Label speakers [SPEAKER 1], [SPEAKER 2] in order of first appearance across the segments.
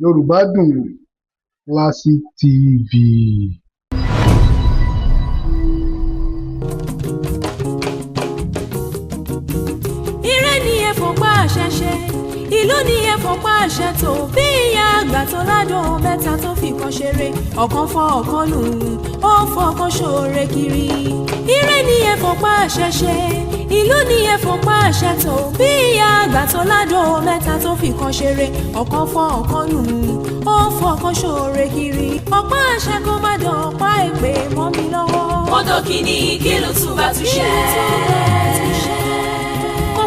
[SPEAKER 1] Yorùbá Dùn Classic TV.
[SPEAKER 2] Ire ni ẹ̀fọn pa àṣẹ ṣe, ìlú ni ẹ̀fọn pa àṣẹ tó, bí ìyá àgbà tó ládùn mẹ́ta tó fi kan ṣeré, ọ̀kan fọ́ ọ̀kan nù, ó fọkàn ṣoore kiri. Ire ni ẹ̀fọn pa àṣẹ ṣe, ìlú ni ẹ̀fọn pa àṣẹ tó, bí ìyá àgbà tó ládùn mẹ́ta tó fi kan ṣeré, ọ̀kan fọ́ ọ̀kan nù, ó fọkàn ṣoore kiri. Ọ̀pá àṣẹ kó má dán ọ̀pá èpè mọ́ mi lọ́wọ́. Odò kìíní kí ló tún bá tún ṣe?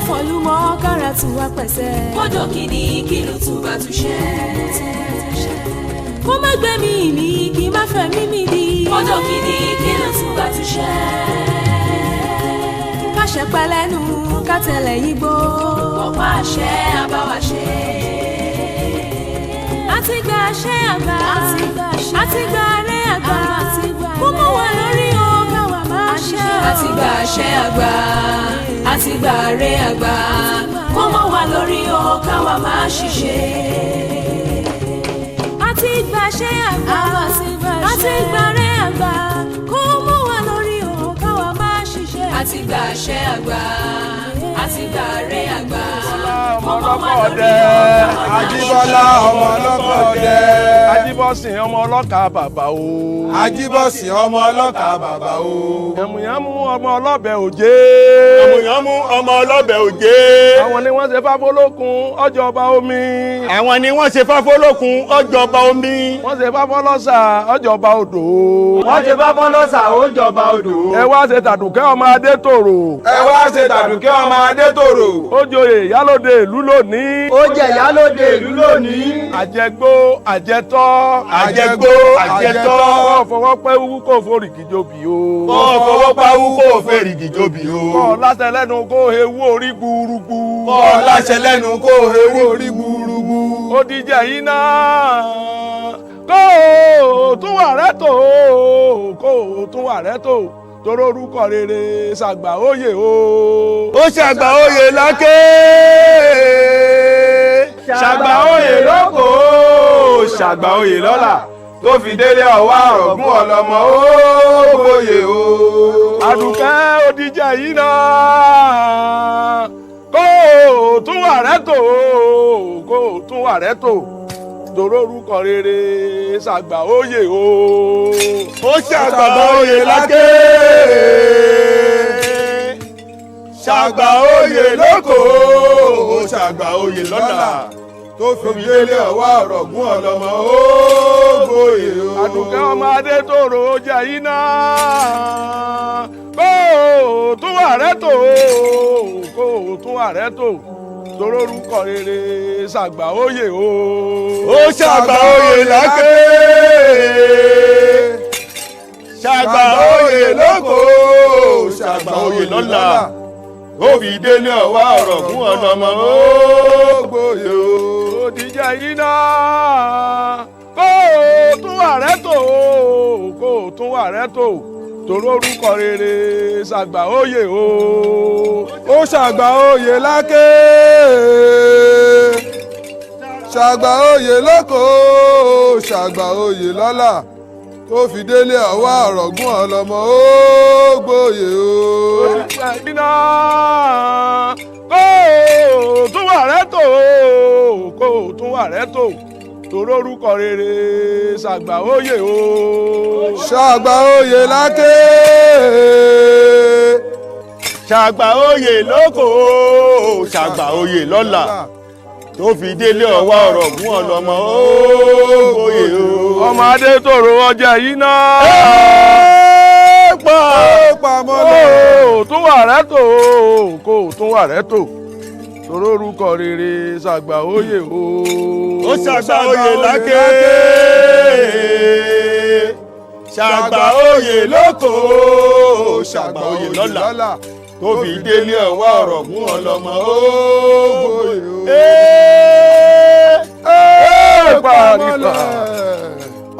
[SPEAKER 2] Fọlúmọ́ kára tún wá pẹ̀sẹ̀. Kódò kìíní kí ló tún bá tún ṣe. Kó má gbẹ̀mí mi kí má fẹ̀mí mi di. Kódò kìíní kí ló tún bá tún ṣe. Káṣẹ pẹlẹ́nu kátẹlẹ̀ yìí gbó. Ọ̀pá àṣẹ àbáwá ṣe. Àti gba àṣẹ àgbà. Àti gba àrẹ àgbà. Kó mọ̀ wá lórí ọ̀gá wa máa ṣe. Àti gba àṣẹ àgbà. Àti gba àrẹ àgbà. Kó mọ̀ wá lórí ọ̀gá wa máa ṣiṣẹ́. Àti gba àṣẹ àgbà. Àti gba àrẹ àgbà. Kó mọ̀ wá lórí ọ̀gá wa máa ṣiṣẹ́. Àti gba àṣẹ àgbà. Àti gba àrẹ àgbà.
[SPEAKER 3] Ọmọ ọlọ́kọ̀ ọdẹ Ajíbọ́lá ọmọ ọlọ́kọ̀ ọdẹ Ajíbọ́sìn ọmọ ọlọ́kà bàbá o. Ajíbọ́sìn ọmọ ọlọ́kà bàbá o. Yàmùyàmù ọmọ ọlọ́bẹ̀ òjé. Yàmùyàmù ọmọ ọlọ́bẹ̀ òjé. Àwọn ni wọ́n ṣe fáfólókun ọjọba omi. Àwọn ni wọ́n ṣe fáfólókun ọjọba omi. Wọ́n ṣe fáfọ́lọ́sà ọjọba odò. Wọ́n ṣe fáfọ́lọ́sà ọjọba odò. Ẹ wá ṣe tàdùkẹ́ ọmọ Adétòrò. Ẹ wá ṣe tàdùkẹ́ ọmọ Adétòrò. Ó joyè ìyálóde ìlú lónìí. Ó jẹ ìyálóde ìlú lónìí. Àjẹgbó àjẹtọ́. Àjẹgbó àjẹtọ́. Kọ́ fọwọ́ pẹ́ wú kó forìgì jobi o. Kọ́ fọwọ́ pẹ́ wú kó forìgì jobi o. Kọ́ láṣẹ lẹ́nu kó hewu orí gbúrúgbú. Kọ́ láṣẹ lẹ́nu kó hewu orí gbúrúgbú. Ó díjẹ yín náà. Kó o tún wà rẹ́ tò ó. Kó o tún wà rẹ́ tò ó. Toró orúkọ rere ṣàgbà oyè o. Ó ṣàgbà oyè láké. Ṣàgbà oyè lóko. Ṣàgbà oyè lọ́la. Tó fi délé ọwọ́ àrọ̀gún ọlọ́mọ ó gboyè o. Àdùkẹ́ òdìjẹ yìí náà. Kó o tún wà rẹ́ tò ó. Kó o tún wà rẹ́ tò. Toró orúkọ rere ṣàgbà oyè o. Ó ṣàgbà oyè láké. Ṣàgbà oyè lóko. Ó ṣàgbà oyè lọ́la. Tó fi délé ọwọ́ ọ̀rọ̀gún ọlọ́mọ ó gboyè o. Àdùkẹ́ ọmọ Adétòrò jẹ́ yín náà. Kó o tún wà rẹ́ tò ó. Kó o tún wà rẹ́ tò. Toró orúkọ rere ṣàgbà oyè o. Ó ṣàgbà oyè láké. Ṣàgbà oyè lóko. Ṣàgbà oyè lọ́la. Ó fi délé ọwọ́ ọ̀rọ̀gún ọlọ́mọ ó gboyè o. Òdìjẹ yìí náà. Kó o tún wà rẹ́ tò ó. Kó o tún wà rẹ́ tò. Toró orúkọ rere ṣàgbà oyè o. Ó ṣàgbà oyè láké. Ṣàgbà oyè lóko. Ṣàgbà oyè lọ́la. Tó fi délé ọwọ́ ọ̀rọ̀gún ọlọ́mọ ó gboyè o. Òdìjẹ yìí náà. Kó o tún wà rẹ́ tò ó. Kó o tún wà rẹ́ tò. Toró orúkọ rere ṣàgbà oyè o. Ṣàgbà oyè láké. Ṣàgbà oyè lóko. Ṣàgbà oyè lọ́la. Tó fi délé ọwọ́ ọ̀rọ̀gún ọlọ́mọ ó gboyè o. Ọmọ Adétòrò ọjà yìí náà. Pa mọ́lẹ̀. Kó o tún wà rẹ́ tò ó. Kó o tún wà rẹ́ tò. Toró orúkọ rere ṣàgbà oyè o. Ó ṣàgbà oyè láké. Ṣàgbà oyè lóko. Ṣàgbà oyè lọ́la. Tó fi délé ọwọ́ ọ̀rọ̀gún ọlọ́mọ ó gboyè o. Pàrípà.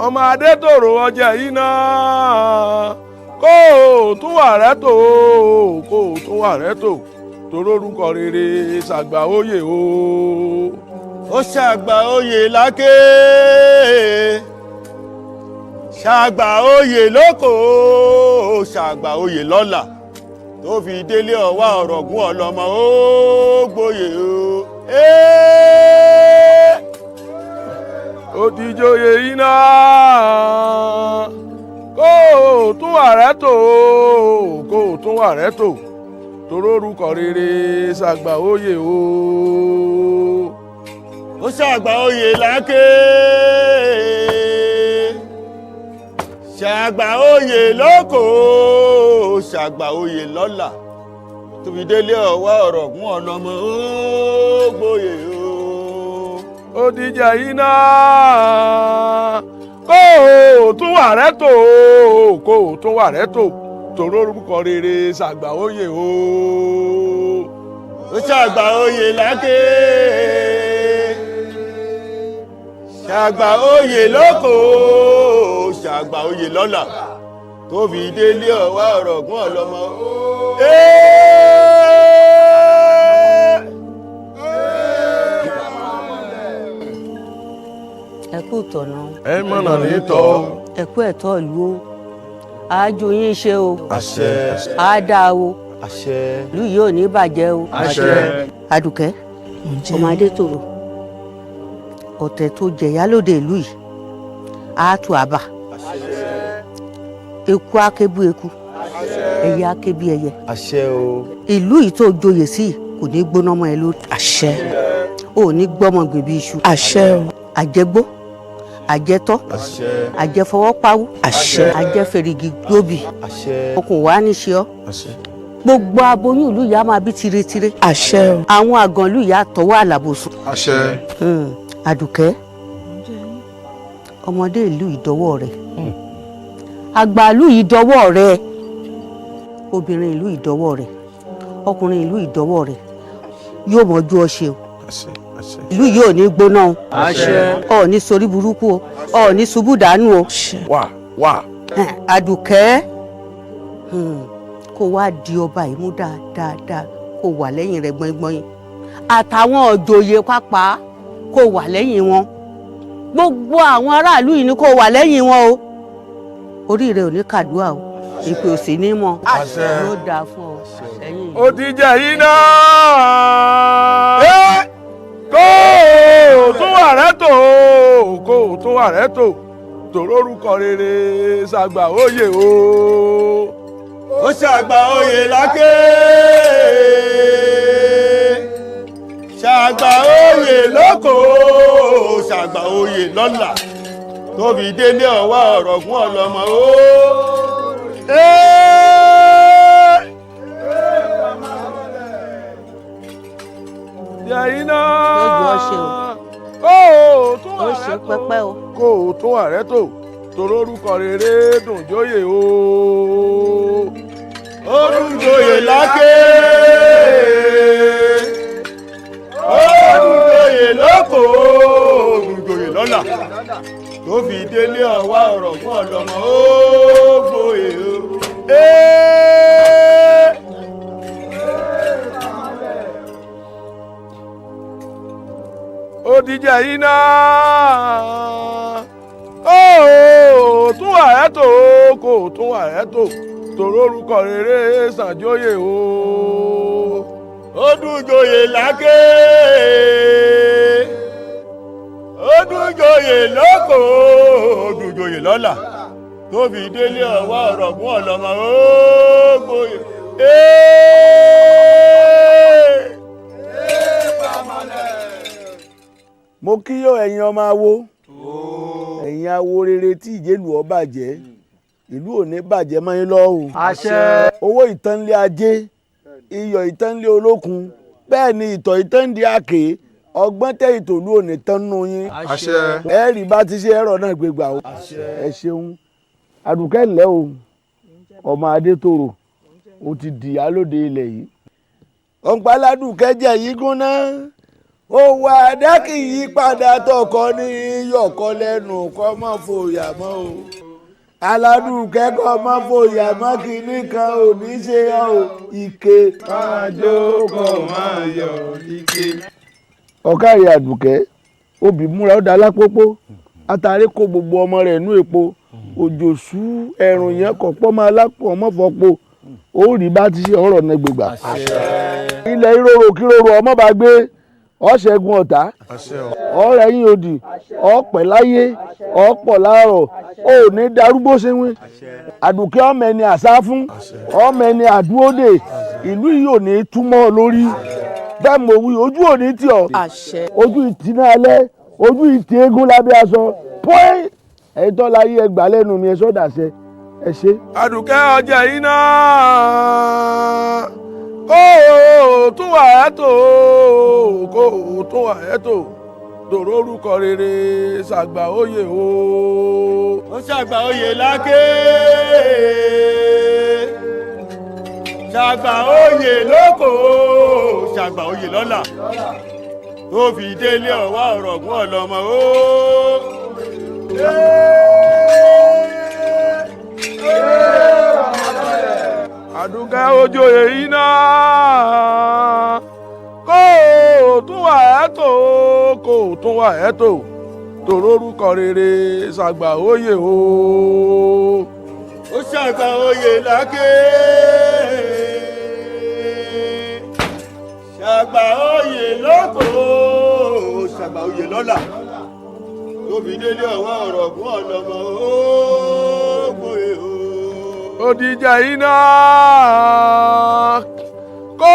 [SPEAKER 3] Ọmọ Adétòrò ọjà yìí náà. Kó o tún wà rẹ́ tò ó. Kó o tún wà rẹ́ tò. Toró orúkọ rere ṣàgbà oyè o.
[SPEAKER 4] ó ṣàgbà oyè láké ṣàgbà oyè lóko ṣàgbà oyè lọ́la tó fi délé ọwá ọ̀rọ̀gún ọlọ́mọ ó gbóyè o.
[SPEAKER 3] ó ti joyè iná kó o tún ààrẹ tò kó o tún ààrẹ tò torórúkọ rere ṣàgbà oyè o.
[SPEAKER 4] ó ṣàgbà oyè láké ṣàgbà oyè lóko ṣàgbà oyè lọ́la tó fi délé ọwá ọ̀rọ̀gún ọlọ́mọ ó gbóyè o.
[SPEAKER 3] ó dìjà iná kó o tún ààrẹ tò kó o tún ààrẹ tò torórúkọ rere ṣàgbà oyè o.
[SPEAKER 4] ó ṣàgbà oyè láké ṣàgbà oyè lóko ṣàgbà oyè lọ́la tó fi délé ọwá ọ̀rọ̀gún ọlọ́mọ.
[SPEAKER 5] ẹ kú tọ̀nà.
[SPEAKER 3] ẹ mọ̀nà ní tọ́.
[SPEAKER 5] ẹ kú ẹ̀tọ́ ìlú o àájú yín ṣe o.
[SPEAKER 4] àṣẹ.
[SPEAKER 5] àádá o.
[SPEAKER 4] àṣẹ.
[SPEAKER 5] ìlú yìí ò ní bàjẹ́ o.
[SPEAKER 4] àṣẹ.
[SPEAKER 5] Àdùkẹ́ ọmọ Adétòrò ọ̀tẹ̀ tó jẹ̀yà lóde ìlú yìí á tu àbà. eku akébu eku ẹyẹ akébi ẹyẹ.
[SPEAKER 4] àṣẹ o.
[SPEAKER 5] ìlú yìí tó joyè sí kò ní gbóná mọ́ ẹ lórí.
[SPEAKER 6] àṣẹ.
[SPEAKER 5] ò ní gbọ́mọ gbèbí iṣu.
[SPEAKER 6] àṣẹ o.
[SPEAKER 5] àjẹgbó àjẹtọ́
[SPEAKER 4] àṣẹ.
[SPEAKER 5] àjẹfọwọ́pawú
[SPEAKER 6] àṣẹ.
[SPEAKER 5] àjẹfẹ̀rìgì gbòbì
[SPEAKER 4] àṣẹ.
[SPEAKER 5] okùn wa ní ṣe ọ́.
[SPEAKER 4] àṣẹ.
[SPEAKER 5] gbogbo aboyún ìlú yìí á máa bí tiretire.
[SPEAKER 6] àṣẹ o.
[SPEAKER 5] àwọn àgàn ìlú yìí á tọwọ́ àlàbòsùn.
[SPEAKER 1] àṣẹ.
[SPEAKER 5] Àdùkẹ́ ọmọdé ìlú ìdọ́wọ́ rẹ̀ àgbà ìlú ìdọ́wọ́ rẹ̀ obìnrin ìlú ìdọ́wọ́ rẹ̀ ọkùnrin ìlú ìdọ́wọ́ rẹ̀ yóò mọ̀jú ọ ṣe o.
[SPEAKER 4] àṣẹ. àṣẹ.
[SPEAKER 5] ìlú yìí ò ní gbóná o.
[SPEAKER 4] àṣẹ.
[SPEAKER 5] ò ní sorí burúkú o ò ní ṣubú dànù o.
[SPEAKER 3] wà.
[SPEAKER 5] Àdùkẹ́ kó wá di ọba yìí mú dáadáa kó wà lẹ́yìn rẹ̀ gbọ́ngbọ́n yìí àtàwọn òjòyè pápá kó wà lẹ́yìn wọn gbogbo àwọn aráàlú yìí ni kó wà lẹ́yìn wọn o orí rẹ̀ ò ní kàdúrà o ìpè ò sì ní mọ yóò dáa fún ọ lẹ́yìn.
[SPEAKER 3] ó ti jẹ iná kó o tún ààrẹ tò kó o tún ààrẹ tò torórúkọ rere ṣàgbà oyè o.
[SPEAKER 4] ó ṣàgbà oyè láké ṣàgbà oyè lóko ṣàgbà oyè lọ́la tó fi délé ọwá ọ̀rọ̀gún ọlọ́mọ ó.
[SPEAKER 3] jẹ iná
[SPEAKER 5] lójú ọṣẹ o
[SPEAKER 3] kó o tún
[SPEAKER 5] ó
[SPEAKER 3] ààrẹ
[SPEAKER 5] ṣe
[SPEAKER 3] tò
[SPEAKER 5] pẹ́pẹ́ o.
[SPEAKER 3] kó o tún ààrẹ tò torórúkọ rere dùn jóyè o.
[SPEAKER 4] ó dùn joyè láké ó dùn joyè lóko ó dùn joyè lọ́la tó fi délé ọwá ọ̀rọ̀gún ọlọ́mọ ó gbóyè o.
[SPEAKER 3] ó ti jẹ iná ó tún ààrẹ tò kó o tún ààrẹ tò torórúkọ rere ṣàjóyè o.
[SPEAKER 4] ó dùn joyè láké ó dùn joyè lóko ó dùn joyè lọ́la tó fi délé ọwá ọ̀rọ̀gún ọlọ́mọ ó gbóyè.
[SPEAKER 7] mo kíyọ ẹ̀yin ọmọ awo ẹ̀yin awo rere tí ìjẹ́lù ọ bàjẹ́ ìlú ò ní bàjẹ́ mọ́ yín lọ́wọ́.
[SPEAKER 8] àṣẹ.
[SPEAKER 7] owó ìtànlé ajé iyọ̀ ìtànlé olókun bẹ́ẹ̀ ni ìtọ̀ ìtàndí àkè ọgbọ́n tẹ ìtòlú ò ní tán nù yín.
[SPEAKER 1] àṣẹ.
[SPEAKER 7] ẹ rí bá ti ṣe ẹ̀rọ náà gbégbá o. ẹ ṣeun Àdùkẹ́ ńlẹ́ o ọmọ Adétòrò o ti dìyà lóde ilẹ̀ yìí. ọ̀npáládùkẹ́ jẹ́ yìí gúnná òwò àdá kì í yí padà tọkọ ní yọkọ lẹ́nu kọ́ mọ́ fòyà mọ́ o aládùúkẹ́ kọ́ mọ́ fòyà mọ́ kínní kan ò ní ṣe ọ́ o ike máa jókòó máa yọ ike. ọ̀kárí Àdùkẹ́ obì múra ó da lápòpò àtàrí kó gbogbo ọmọ rẹ̀ nú epo òjò sú ẹ̀rùn yẹn kọ̀ pọ́ máa lápò ọmọ fọpo ó rí bá ti ṣe ọ̀rọ̀ náà gbégbà. ilẹ̀ ìrorò kírorò ọmọ bá gbé ọ̀ṣẹ́gun ọ̀tá ọ̀rẹ́ yín òdì ọ̀pẹ̀ láyé ọ̀pọ̀ láàrọ̀ ò ní darúgbó ṣẹ́wín àdùkẹ́ ọmọ ẹni àṣà fún ọmọ ẹni àdúródè ìlú yìí ò ní túmọ̀ lórí bẹ́ẹ̀ mo wí ojú ò ní tì ọ́ ojú ìtìná alẹ́ ojú ìtì eégún lábẹ́ aṣọ pọ́ẹ́ ẹ̀yin tó láyé ẹgbàá lẹ́nu mi ẹ sọ́dà ṣe ẹ ṣe.
[SPEAKER 3] àdùkẹ́ ọjà yìí náà kó o tún wà ẹ́ tó kó o tún wà ẹ́ tó tòró orúkọ rere ṣàgbà oyè o.
[SPEAKER 4] ó ṣàgbà oyè láké ṣàgbà oyè lóko ṣàgbà oyè lọ́la tó fi délé ọ̀wá ọ̀rọ̀gún ọ̀lọ́mọ o.
[SPEAKER 3] àdùkẹ́ ojoyè yìí náà kó o tún wà ẹ́ tó kó o tún wà ẹ́ tó tòró orúkọ rere ṣàgbà oyè o.
[SPEAKER 4] ó ṣàgbà oyè láké ṣàgbà oyè lóko ṣàgbà oyè lọ́la tó fi délé ọ̀wá ọ̀rọ̀gún ọ̀lọ́mọ ó gbòye o.
[SPEAKER 3] òdìjà yìí náà kó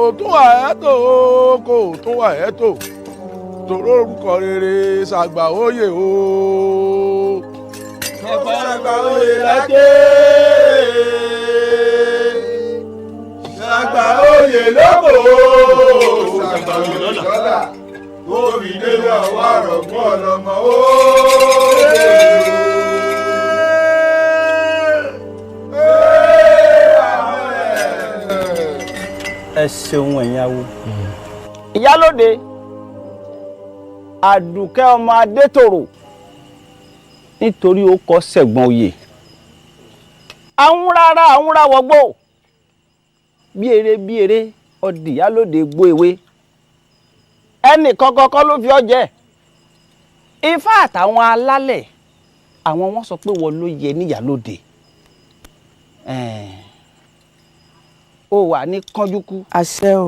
[SPEAKER 3] o tún wà ẹ́ tó kó o tún wà ẹ́ tó tòró orúkọ rere ṣàgbà oyè o.
[SPEAKER 4] ṣàgbà oyè láké ṣàgbà oyè lóko ṣàgbà oyè lọ́la tó fi délé ọ̀wá ọ̀rọ̀gún ọ̀lọ́mọ ó.
[SPEAKER 6] ẹ ṣeun ẹ̀yin awo. ìyálóde àdùkẹ́ ọmọ adétòrò nítorí ó kọ́ sẹ̀gbọ́n oyè àwọn rárá àwọn ráwọ́gbó bí eré ọdì ìyálóde gbó ewé ẹnì kọ́kọ́kọ́ ló fi ọ́ jẹ ifá àtàwọn alálẹ̀ àwọn wọn sọ pé wọ́n ló yẹ níyálóde ó wà ní kánjúkú.
[SPEAKER 5] àṣẹ o.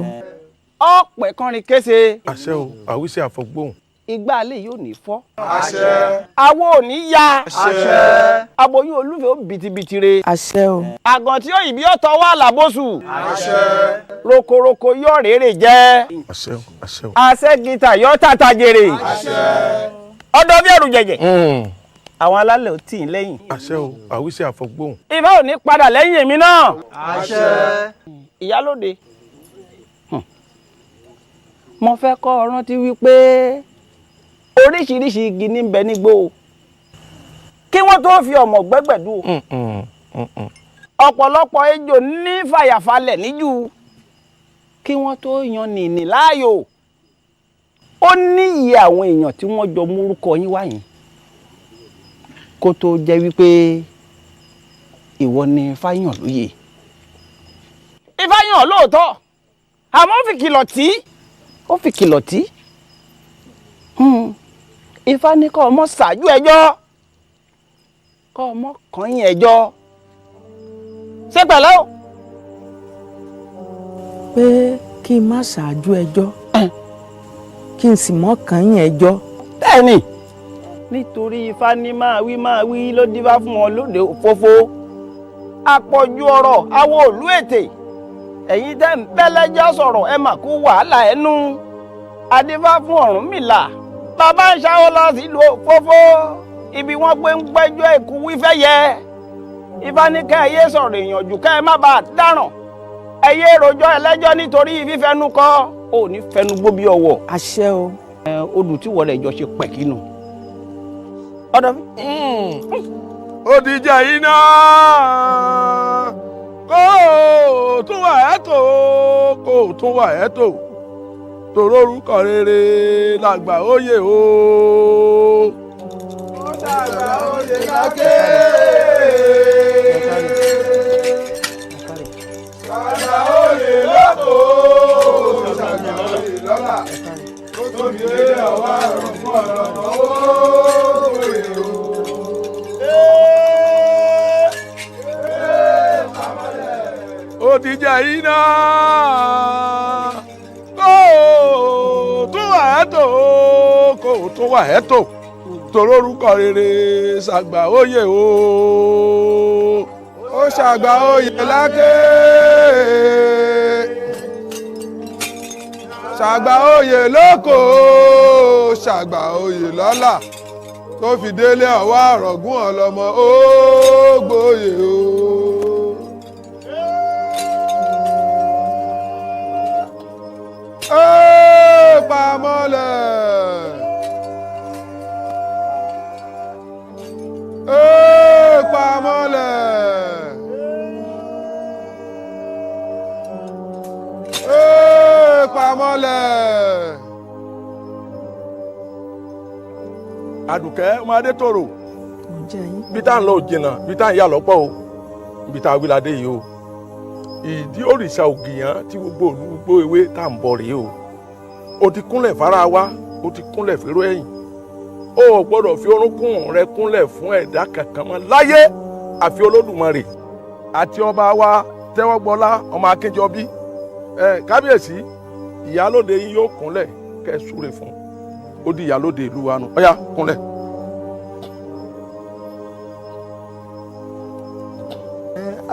[SPEAKER 6] ọ̀pẹ̀ kọrin kése.
[SPEAKER 3] àṣẹ o àwísí àfọgbóhùn.
[SPEAKER 6] igbá alẹ́ yóò ní fọ́.
[SPEAKER 4] àṣẹ.
[SPEAKER 6] awo ò ní ya.
[SPEAKER 4] àṣẹ.
[SPEAKER 6] aboyún olúfẹ́ ó bìtìbìtì re.
[SPEAKER 5] àṣẹ o.
[SPEAKER 6] àgàn tí òyìnbí ọ̀tọ̀ wà lábòsù.
[SPEAKER 4] àṣẹ.
[SPEAKER 6] rokoroko yọ rèrè jẹ.
[SPEAKER 3] àṣẹ o àṣẹ o.
[SPEAKER 6] àṣẹ gìtà yọ tata jèrè.
[SPEAKER 4] àṣẹ.
[SPEAKER 6] ọ̀dọ̀ bí ẹrù jẹjẹ. àwọn alálẹ̀ ò tì í lẹ́yìn.
[SPEAKER 3] àṣẹ o àwísí àfọgbóhùn.
[SPEAKER 6] ifá ò ní padà lẹ́yìn èmi náà.
[SPEAKER 4] àṣẹ.
[SPEAKER 6] ìyálóde mo fẹ́ kọ́ ọ rántí wípé oríṣiríṣi igi ní bẹ nígbó kí wọ́n tó fi ọmọ gbẹ́gbẹ̀dú ọ̀pọ̀lọpọ̀ ejò ní fàyàfalẹ̀ níjù kí wọ́n tó yan nìní láàyò ó ní iye àwọn èèyàn tí wọ́n jọ múrúkọ yín wáyìn kó tó jẹ́ wípé ìwọ ni fáyàn lóye ìfáyàn lóòótọ́ àmọ́ ó fi kìlọ̀ tí ifá ní kọ́ ọmọ ṣáájú ẹjọ́ kọ́ ọmọ kànyìn ẹjọ́ ṣé pẹ̀lẹ́ o.
[SPEAKER 5] pé kí n má ṣáájú ẹjọ́ kí n sì mọ́ kànyìn ẹjọ́.
[SPEAKER 6] bẹ́ẹ̀ni nítorí ifá ní máa wí ló dífá fún wọn lóde òfófó àpọ̀jù ọ̀rọ̀ awo òlú ètè ẹ̀yin tẹ́ ń bẹ́lẹ́jọ́ sọ̀rọ̀ ẹ mà kú wàhálà ẹnu adífá fún Ọ̀rúnmìlà bàbá ń ṣáwó lọ sílùú òfófó ibi wọ́n gbé ń gbẹ́jọ́ èkú wífẹ́ yẹ ifá ní kẹ́ ẹ yé sọ̀rọ̀ èèyàn jù kẹ́ ẹ má bàa dáràn ẹ yé rojọ́ ẹlẹ́jọ́ nítorí fífẹ́nu kọ́ ò ní fẹnu gbó bí ọwọ́.
[SPEAKER 5] àṣẹ o.
[SPEAKER 6] odù tí wọlé ìjọ ṣe pẹ̀kínú. ọ̀dọ̀ mi.
[SPEAKER 3] òdìjà yìí náà kó o tún wà ẹ́ tó kó o tún wà ẹ́ tó tòró orúkọ rere làgbà oyè o.
[SPEAKER 4] ó dàgbà oyè láké. dàgbà oyè lóko. dàgbà oyè lọ́la. tó fi lé ọwọ́ àrùn.
[SPEAKER 3] ọlọ́mọ ògbóyè o. Ó ti jẹ́ iná kó tún wà ẹ́ tó kó tún wà ẹ́ tó torórúkọ rere ṣàgbà oyè o. Ó ṣàgbà oyè láké ṣàgbà oyè lóko ṣàgbà oyè lọ́lá tó fi délé ọwọ́ àrọ̀gún ọlọ́mọ ògbóyè o. Pamọ́lẹ̀ pamọ́lẹ̀ pamọ́lẹ̀. Àdùkẹ́ ọmọ Adétòrò bí tá à ń lọ jìnnà bí tá à ń yà lọ́pọ̀ o ibi tá a wí ládé yìí o ìdí òrìṣà ògìyàn tí gbogbo olùgbò ewé tá à ń bọ̀ rèé o. O ti kúnlẹ̀ fara wa o ti kúnlẹ̀ fèrò ẹ̀yìn o ò gbọ́dọ̀ fi orúnkún rẹ kúnlẹ̀ fún ẹ̀dá kankan mọ́ láyé àfi Olódùmarè àti ọba wa Tẹ́wọ́gbọ́lá ọmọ Akínjọbí kábíyèsí ìyálóde yín yóò kúnlẹ̀ kẹ́ ẹ súre fún ó di ìyálóde ìlú wa nù ọ̀yá kúnlẹ̀.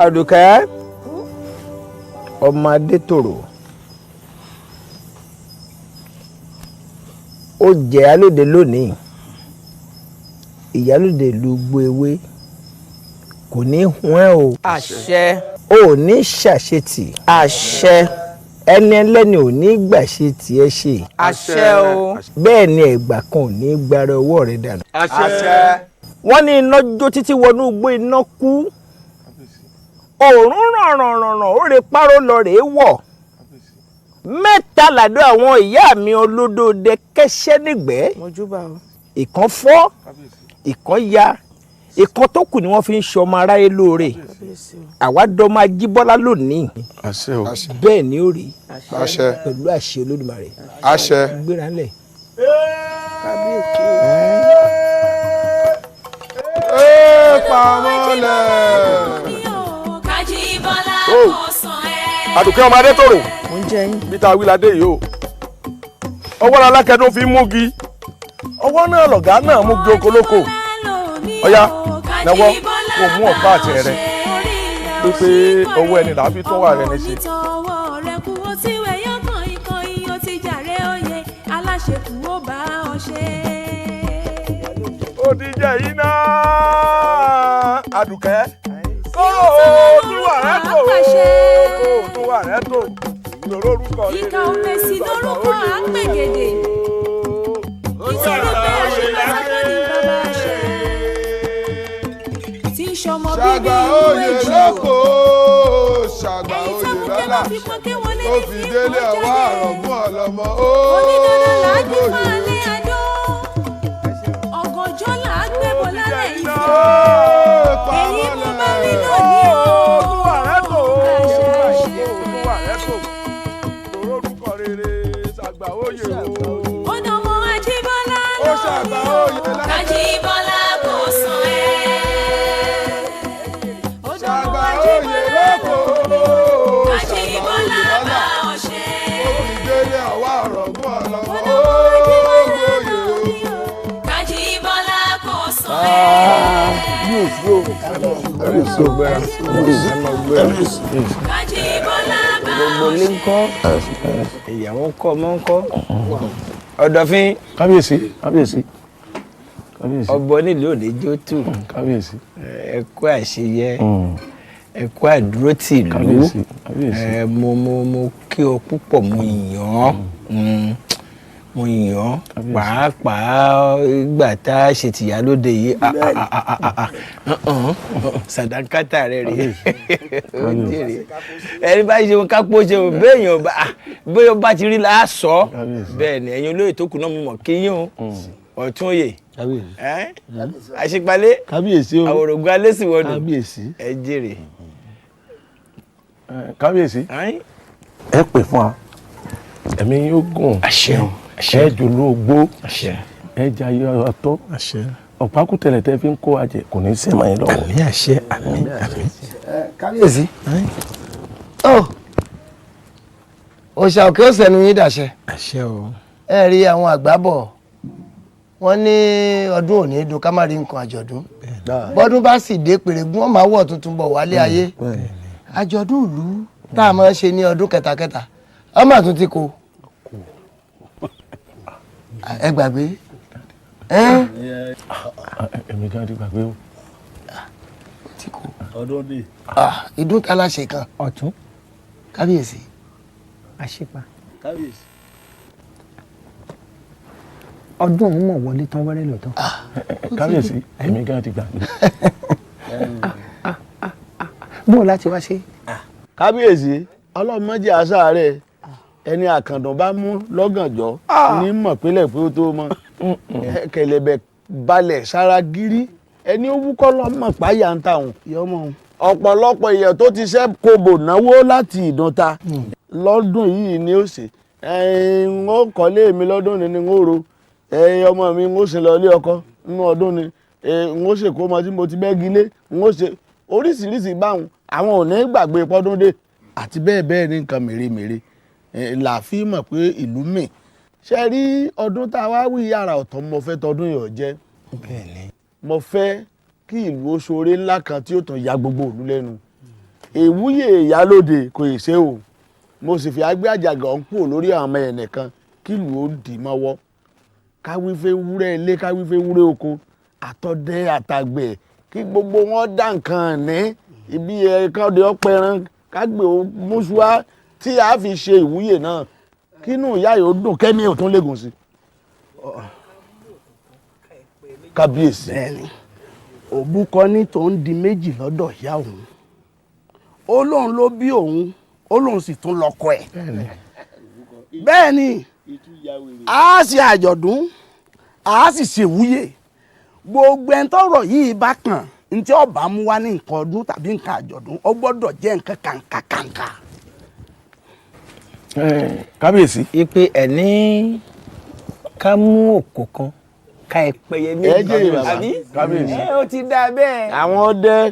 [SPEAKER 6] Àdùkẹ́ ọmọ Adétòrò ó jẹ́ ìyálóde lónìí ìyálóde ìlú Gbóewé kò ní hún ẹ́ o.
[SPEAKER 5] àṣẹ.
[SPEAKER 6] o ò ní ṣàṣetì.
[SPEAKER 5] àṣẹ.
[SPEAKER 6] ẹni ẹlẹ́ni ò ní gbà ṣe tiẹ̀ ṣe.
[SPEAKER 5] àṣẹ o.
[SPEAKER 6] bẹ́ẹ̀ ni ẹ̀gbà kan ò ní gbára ọwọ́ rẹ̀ dànù.
[SPEAKER 3] àṣẹ.
[SPEAKER 6] wọ́n ní iná jó títí wọnú igbó iná kú òórùn rànrànràn ó rè páró lọ rèé wọ̀ mẹ́ta làdó àwọn ìyá mi olódòdè kẹ́sẹ́ nígbẹ́ ìkan fọ́ ìkan ya ìkan tó kù ni wọ́n fi ń ṣe ọmọ aráyé lóore àwa dọ́mọ Ajíbọ́lá lónìí
[SPEAKER 3] àṣẹ o
[SPEAKER 6] bẹ́ẹ̀ ni ó rí
[SPEAKER 3] àṣẹ
[SPEAKER 6] pẹ̀lú àṣẹ Olódùmarè
[SPEAKER 3] àṣẹ
[SPEAKER 6] gbéra ńlẹ̀.
[SPEAKER 3] pamọ́lẹ̀. Àdùkẹ́ ọmọ Adétòrò bí tá a wí ládé yìí o ọwọ́ la lákẹ́dún fi múgi ọwọ́ náà lọ̀gá náà múgi okolóko ọ̀yá lọ́wọ́ kò mú ọ̀pá àti ẹ̀rẹ́ pípé ọwọ́ ẹni làá fi tún wà rẹ ní ṣe. Ó ti jẹ́ iná Àdùkẹ́ kó tún wà rẹ tó kó tún wà rẹ tó lórúkọ rere
[SPEAKER 2] ìka òmèsì lórúkọ àpègèdè nítorí pé àṣepàtàkì ní bàbá àṣẹ tí ń ṣọmọ bíbí ìlú èjì o
[SPEAKER 3] ṣàgbà
[SPEAKER 2] èyí tó mú
[SPEAKER 3] oyè lọ́la
[SPEAKER 2] kẹ́lọ́ fi pọ́n kí wọ́n lé
[SPEAKER 3] ó
[SPEAKER 2] ní
[SPEAKER 3] fi
[SPEAKER 2] fi
[SPEAKER 3] délé
[SPEAKER 2] kó
[SPEAKER 3] ọwọ́
[SPEAKER 2] jáde
[SPEAKER 3] àrọ̀gún ọlọ́mọ
[SPEAKER 2] onídọ́dọ́ là á gbé máa lé adó ọ̀gànjọ́ là á gbé bọ̀ lálẹ́ ìfẹ́ èyí mú bá mi lónìí o àṣẹ àṣẹ. Ọ̀nà ọmọ Ajíbọ́lá lónìí Ajíbọ́lá kò sàn ẹ́. Ọ̀nà ọmọ Ajíbọ́lá lónìí Ajíbọ́lá bá ọ ṣe. Ọ̀nà ọmọ Ajíbọ́lá lónìí Ajíbọ́lá kò sàn ẹ́. Ajíbọ́lá bá
[SPEAKER 6] gbogbo
[SPEAKER 2] ọ
[SPEAKER 6] ilé
[SPEAKER 2] ṣe.
[SPEAKER 6] ń kọ́ ìyàwó ń kọ́ ọmọ ń kọ́ Ọ̀dọ̀fin
[SPEAKER 3] kábíyèsí kábíyèsí kábíyèsí
[SPEAKER 6] ọbọ nílùú òní jó tù
[SPEAKER 3] kábíyèsí
[SPEAKER 6] ẹkú àṣeyẹ ẹkú àdúrótì ìlú
[SPEAKER 3] kábíyèsí kábíyèsí
[SPEAKER 6] mo kí ọ púpọ̀ mo yàn ọ́ pàápàá ìgbà tá a ṣe tìyálóde yìí sàdánkátà rẹ rèé ẹni bá ṣe wọn kápó ṣe wọn béèyàn bóyá bá ti rí la sọ bẹ́ẹ̀ ni ẹ̀yin olóyè tó kù náà mo mọ̀ kí yín o ọ̀tún òye àṣepalẹ̀ àwòrògùn alẹ́ sì wọ́dù ẹ jèrè.
[SPEAKER 3] kábíyèsí ẹ pè fún wa ẹ̀mí yóò gùn
[SPEAKER 6] àṣẹ
[SPEAKER 3] ẹ jòló ogbó ẹ jẹ́ ayé ọ̀tọ̀ ọ̀pákùtẹ̀lẹ̀ tẹ́ fi ń kó àjẹ kò ní í sẹ́mọ̀ yín lọ́wọ́.
[SPEAKER 8] àmín àṣẹ àmín.
[SPEAKER 9] kábíyèsí òòṣà òkè ó sẹ́nu yín dàṣẹ.
[SPEAKER 8] àṣẹ o.
[SPEAKER 9] ẹ rí àwọn àgbà bọ̀ wọ́n ní ọdún òní dùn ká má rí nǹkan àjọ̀dún bọ́dún bá sì dé pèrègùn wọn máa wọ̀ tuntun bọ̀ wálé ayé àjọ̀dún ìlú tá a máa ṣe ní ọdún kẹtàkẹtà ọmọ àtún ti kó ẹ gbàgbé.
[SPEAKER 3] èmi gan ti gbàgbé o.
[SPEAKER 9] tí kò
[SPEAKER 7] ọdún dé.
[SPEAKER 9] ìdún tá a la ṣe kan.
[SPEAKER 8] ọ̀tún.
[SPEAKER 9] kábíyèsí.
[SPEAKER 8] àṣepa.
[SPEAKER 7] kábíyèsí.
[SPEAKER 8] ọdún òun mọ̀ wọlé tán wẹ́rẹ́ lọ́tọ̀.
[SPEAKER 3] kábíyèsí èmi gan ti gbàgbé.
[SPEAKER 8] bó o láti wá ṣe.
[SPEAKER 7] kábíyèsí ọlọ́mọdé àṣà rẹ̀ ẹni àkàndùn bá mú lọ́gànjọ́ ní mọ̀pínlẹ̀ pé ó tó mọ́ kẹlẹ̀bẹ̀ balẹ̀ sára gírí ẹni ó wúkọ́ lọ́mọ páyà ń tàwọn ọ̀pọ̀lọpọ̀ èèyàn tó ti ṣẹ́ kobò náwó láti ìdúnta lọ́dún yìí ni ó ṣe ń ó kọ́lé mi lọ́dún ni ń ó ro ọmọ mi ń ó ṣe lọ ilé ọkọ nínú ọdún ni ń ó ṣe kó ọmọ tí mo ti bẹ́gi lé ń ó ṣe oríṣiríṣi báwọn àwọn ò ní gbàgbé pọ́dún dé àti bẹ́ẹ̀ bẹ́ẹ̀ ní nǹkan mèremère làáfin mọ̀ pé ìlú mi ṣe rí ọdún tá a wá wí yàrá ọ̀tọ̀ mo fẹ́ tọdún yọ̀ jẹ́ mo fẹ́ kí ìlú ó ṣoore ńlá kan tí ó tàn ya gbogbo ìlú lẹ́nu ìwúyè ìyálóde kò ì ṣe o mo sì fi agbé àjàgà ń pò lórí àwọn ọmọ ẹnìkan kí ìlú ó dì mọ́wọ́ káwífẹ́ wúrẹ́ ilé káwífẹ́ wúrẹ́ oko àtọdẹ àtàgbẹ̀ kí gbogbo wọn dá nǹkan ní ibi ẹ̀ka ọdẹ ọpẹran kágbé mọ́ṣúá tí a fi ṣe ìwúyè náà kínú ìyá yóò dùn kẹ́mi ò tún lẹ́gùn sí. kábíyèsí.
[SPEAKER 10] bẹ́ẹ̀ni òbúkọ ní tòun di méjì lọ́dọ̀ ìyá òun ó lóun ló bí òun ó lóun sì tún lọ́kọ ẹ̀. bẹ́ẹ̀ni a ṣe àjọ̀dún a sì ṣèwúyè gbogbo ẹni tọ́rọ̀ yìí bá kàn ntí ọba mú wá ní nǹkan ọdún tàbí nǹkan àjọ̀dún ó gbọ́dọ̀ jẹ́ nǹkan kàǹkàkàǹkà.
[SPEAKER 3] kábíyèsí.
[SPEAKER 8] ipe ẹ ní ká mú òkò kan ká ẹ pẹyẹ méjì àbí
[SPEAKER 3] kábíyèsí.
[SPEAKER 8] ó ti dá bẹ́ẹ̀.
[SPEAKER 7] àwọn ọdẹ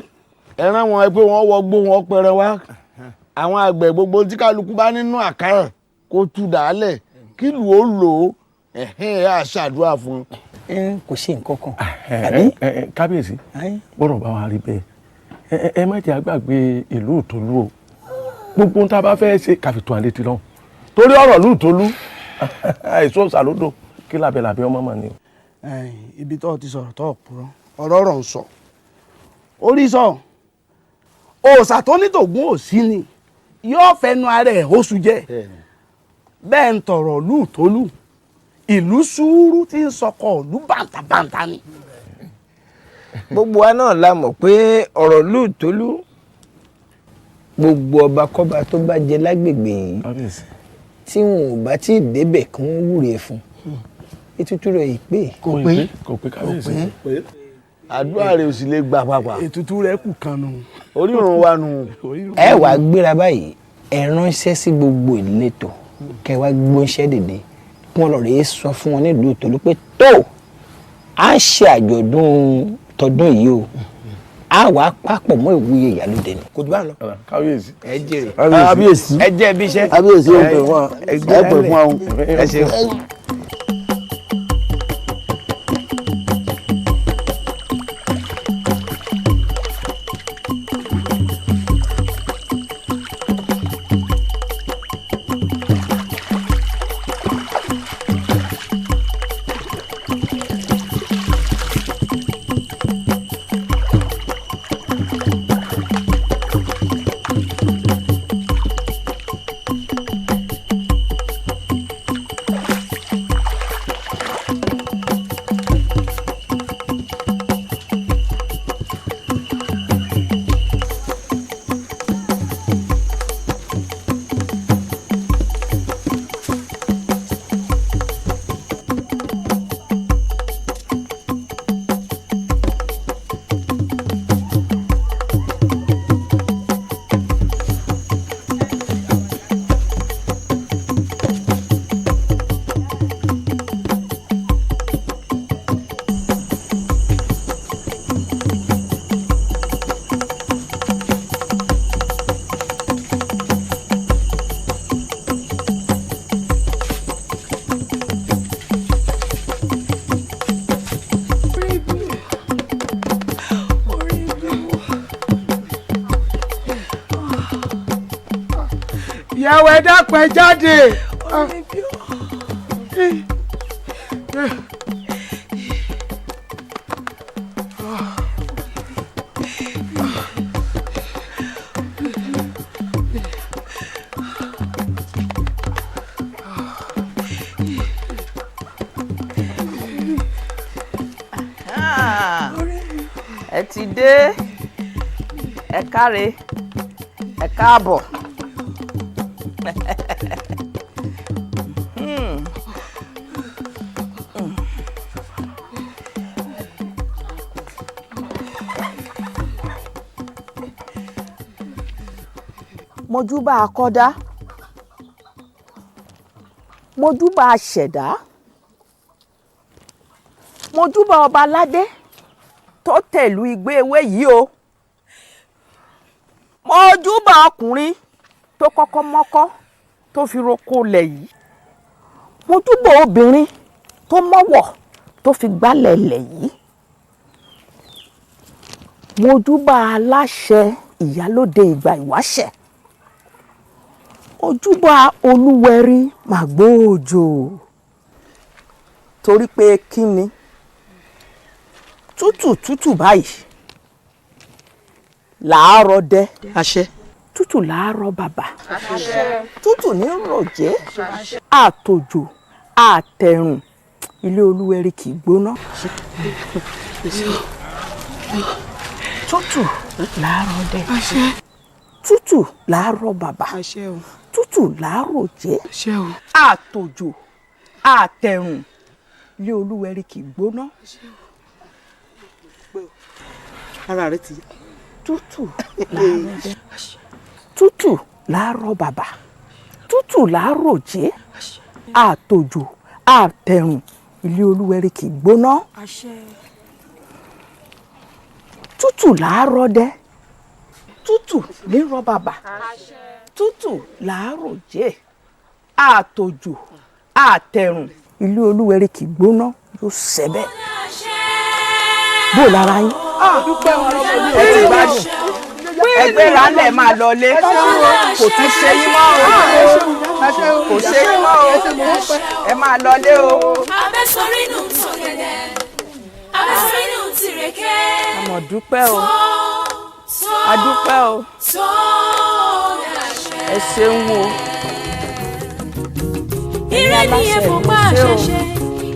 [SPEAKER 7] ẹran wọn pé wọn wọgbó wọn pẹrẹ wá àwọn àgbẹ̀ gbogbo tí kálukú bá nínú àkàrà kó tú dàálẹ̀ kí lù ó lò ó á ṣàdúrà fún un.
[SPEAKER 8] kò sí nǹkan kan.
[SPEAKER 3] kábíyèsí bọ́rọ̀ bá wa rí bẹ́ẹ̀ ẹ má jẹ́ àgbàgbé ìlú Ìtòlú o gbogbo ohun tá a bá fẹ́ ṣe kàfìtò àlétí lọ́hùn torí ọ̀rọ̀ ìlú Ìtòlú àìsàn ṣàlódò kí làbẹ̀làbẹ̀ ọmọ mà ní o.
[SPEAKER 10] ibi tó ti sọ̀rọ̀ tó purọ́ ọ̀rọ̀ ọ̀rọ̀ ń sọ orí sọ òòṣà tó ní tògún òsì ni yóò fẹnu ara ẹ̀ oṣù jẹ bẹ́ẹ̀ ń tọ̀rọ̀ ìlú Ìtòlú ìlú sùúrù tí ń sọkọ ìlú bàǹtàbàǹtà ni.
[SPEAKER 8] gbogbo wa náà la mọ̀ pé ọ̀rọ̀ ìlú Ìtòlú gbogbo ọba kọ́ba tó bá jẹ lágbègbè yìí tí wọn ò bá tí ì débẹ̀ kí wọ́n wúre fún ètùtù rẹ̀ yìí pé.
[SPEAKER 3] kò pé kábíyèsí.
[SPEAKER 7] àdúrà rẹ̀ ò sì lè gbà pàpà.
[SPEAKER 10] ètùtù rẹ̀ kù kan nù.
[SPEAKER 7] orírun wa nù.
[SPEAKER 8] ẹ wàá gbéra báyìí ẹ ránṣẹ́ sí gbogbo ìletò kẹ́ wá gbóńṣẹ́ dèdè kí wọ́n lọ rèé sọ fún wọn nílùú Ìtòlú pé tó a ṣe àjọ̀dún tọdún yìí o a wàá papọ̀ mọ́ ìwúyè ìyálóde ni. kò jù bá ń lọ.
[SPEAKER 3] kábíyèsí.
[SPEAKER 8] ẹ jèrè.
[SPEAKER 7] kábíyèsí.
[SPEAKER 8] ẹ jẹ́ ibi iṣẹ́.
[SPEAKER 7] kábíyèsí ó pè fún wa ẹ pè fún wa.
[SPEAKER 8] ẹ ṣeun.
[SPEAKER 10] ìyàwó ẹ dákun ẹ jáde.
[SPEAKER 11] ẹ ti dé ẹ káre ẹ káàbọ̀. mojúbà akọ́dá mojúbà aṣẹ̀dá mojúbà ọba aládé tó tẹ̀lú igbó ewé yìí o mojúbà ọkùnrin tó kọ́kọ́ mọ́kọ́ tó fi roko lẹ̀ yìí mojúbà obìnrin tó mọ́wọ̀ tó fi gbálẹ̀ lẹ̀ yìí mojúbà aláṣẹ ìyálóde ìgbà ìwáṣẹ̀ ojúbà olúwẹrí màgbóòjò torí pé kí ni tútù báyìí làárọ̀ dẹ àṣẹ tútù làárọ̀ bàbà àṣẹ tútù ní rọ̀jẹ́ àtòjò àtẹ̀rùn ilé olúwẹrí kì í gbóná tútù làárọ̀ dẹ àṣẹ tútù làárọ̀ bàbà àṣẹ o tútù làárọ̀ jẹ́ àṣẹ o àtòjò àtẹ̀rùn ilé olúwẹrí kì í gbóná ara rẹ ti tútù làárọ̀ jẹ́ tútù làárọ̀ bàbà tútù làárọ̀ jẹ́ àtòjò àtẹ̀rùn ilé olúwẹrí kì í gbóná tútù làárọ̀ dẹ tútù lérò bàbà tútù làárọ̀ jẹ́ àtòjò àtẹ̀rùn ilé olúwẹrí kì í gbóná yóò ṣẹbẹ bó lára yín ẹ ti gbádùn ẹgbẹ́ ránlẹ̀ máa lọlé kò tún ṣe yín mọ́ o kò ṣe yín mọ́ o ẹ máa lọlé o.
[SPEAKER 2] abẹ́sọ̀rí nù sọ̀gẹ̀dẹ̀ abẹ́sọ̀rí nù tìrẹ̀kẹ́.
[SPEAKER 11] àmọ̀ dúpẹ́ o adúpẹ́ o ẹ ṣeun o.
[SPEAKER 2] ire ni ẹ̀fọ́ pa àṣẹṣe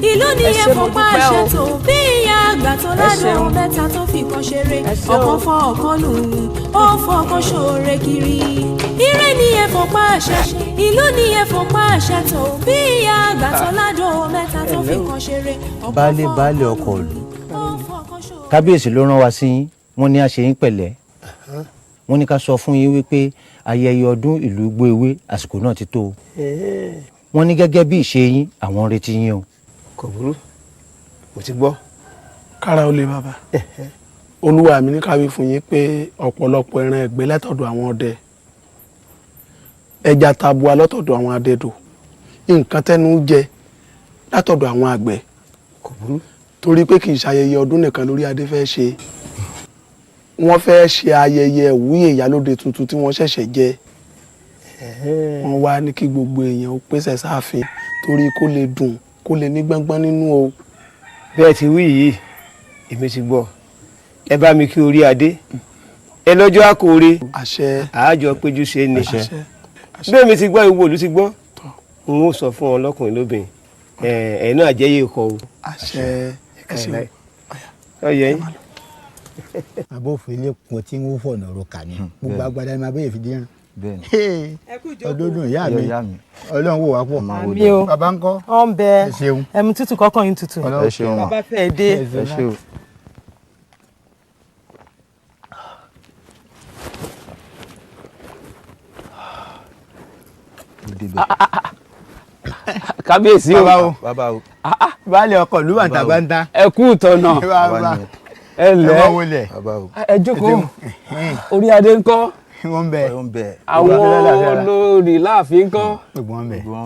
[SPEAKER 2] ìlú ni ẹ̀fọ́ pa àṣẹtò bí ìyá àgbà tó ládùn mẹ́ta tó fi kan ṣeré ọ̀kan fọ́ ọ̀kan lù ó fọ́ ọ̀kan ṣoore kiri. ire ni ẹ̀fọ́ pa àṣẹṣe ìlú ni ẹ̀fọ́ pa àṣẹtò bí ìyá àgbà tó ládùn mẹ́ta tó fi kan ṣeré ọ̀kan fọ́
[SPEAKER 12] baálé ọkọ ìlú kábíyèsí ló rán wa sí yín wọ́n ní a ṣe yín pẹ̀lẹ́ wọ́n ní ká sọ fún yín wípé ayẹyẹ ọdún ìlú igbó ewé àsìkò náà ti tó o wọ́n ní gẹ́gẹ́ bí ìṣe yín àwọn ń retí yín o.
[SPEAKER 10] kò burú mo ti gbọ́. kára ó lè bàbá olúwa mi ní káwé fún yín pé ọ̀pọ̀lọpọ̀ ẹran ẹ̀gbẹ́ látọ̀dọ̀ àwọn ọdẹ ẹja tabua lọ́tọ̀dọ̀ àwọn adẹ́dọ̀ nǹkan tẹ́nu jẹ látọ̀dọ̀ àwọn àgbẹ̀ kò burú torí pé kì í ṣayẹyẹ ọdún nìkan lórí adé fẹ́ ṣe wọ́n fẹ́ ṣe ayẹyẹ ìwúyè ìyálóde tuntun tí wọ́n ṣẹ̀ṣẹ̀ jẹ wọ́n wá ní kí gbogbo èèyàn ó pèsè sáàfin torí kó lè dùn kó lè ní gbọ́ngbọ́n nínú o.
[SPEAKER 8] bẹ́ẹ̀ ti wí yìí èmi ti gbọ́ ẹ bá mi kí orí adé ẹ lọ́jọ́ àkóore
[SPEAKER 10] àṣẹ
[SPEAKER 8] àájọ péjú ṣe ni bẹ́ẹ̀ mi ti gbọ́ ìwọ olú ti gbọ́ n ó sọ fún ọ lọ́kùnrin lóbìnrin ẹ̀ náà jẹ́yẹ ikọ̀ o.
[SPEAKER 10] àṣẹ ẹ̀kẹ́sì
[SPEAKER 8] ọyẹ yín.
[SPEAKER 13] abófin ilé kun tí ń fọ̀nà roka ni gbogbo agbada ni abẹ́yẹ fi dín ọdọọdún ìyá mi ọlọ́run wò wá pọ̀ bàbá ń kọ́
[SPEAKER 11] ọ ń bẹ ẹmu tútù kọ́kàn yín tútù bàbá fẹ́ dé.
[SPEAKER 6] kábíyèsí o
[SPEAKER 13] baálé ọkọ ìlú bàǹtàbàǹtà
[SPEAKER 6] ẹ kú ìtọ́nà ẹ lẹ́ ẹ jókòó orí adé ńkọ́
[SPEAKER 13] wọ́n bẹ
[SPEAKER 6] àwọn olórí láàfin ńkọ́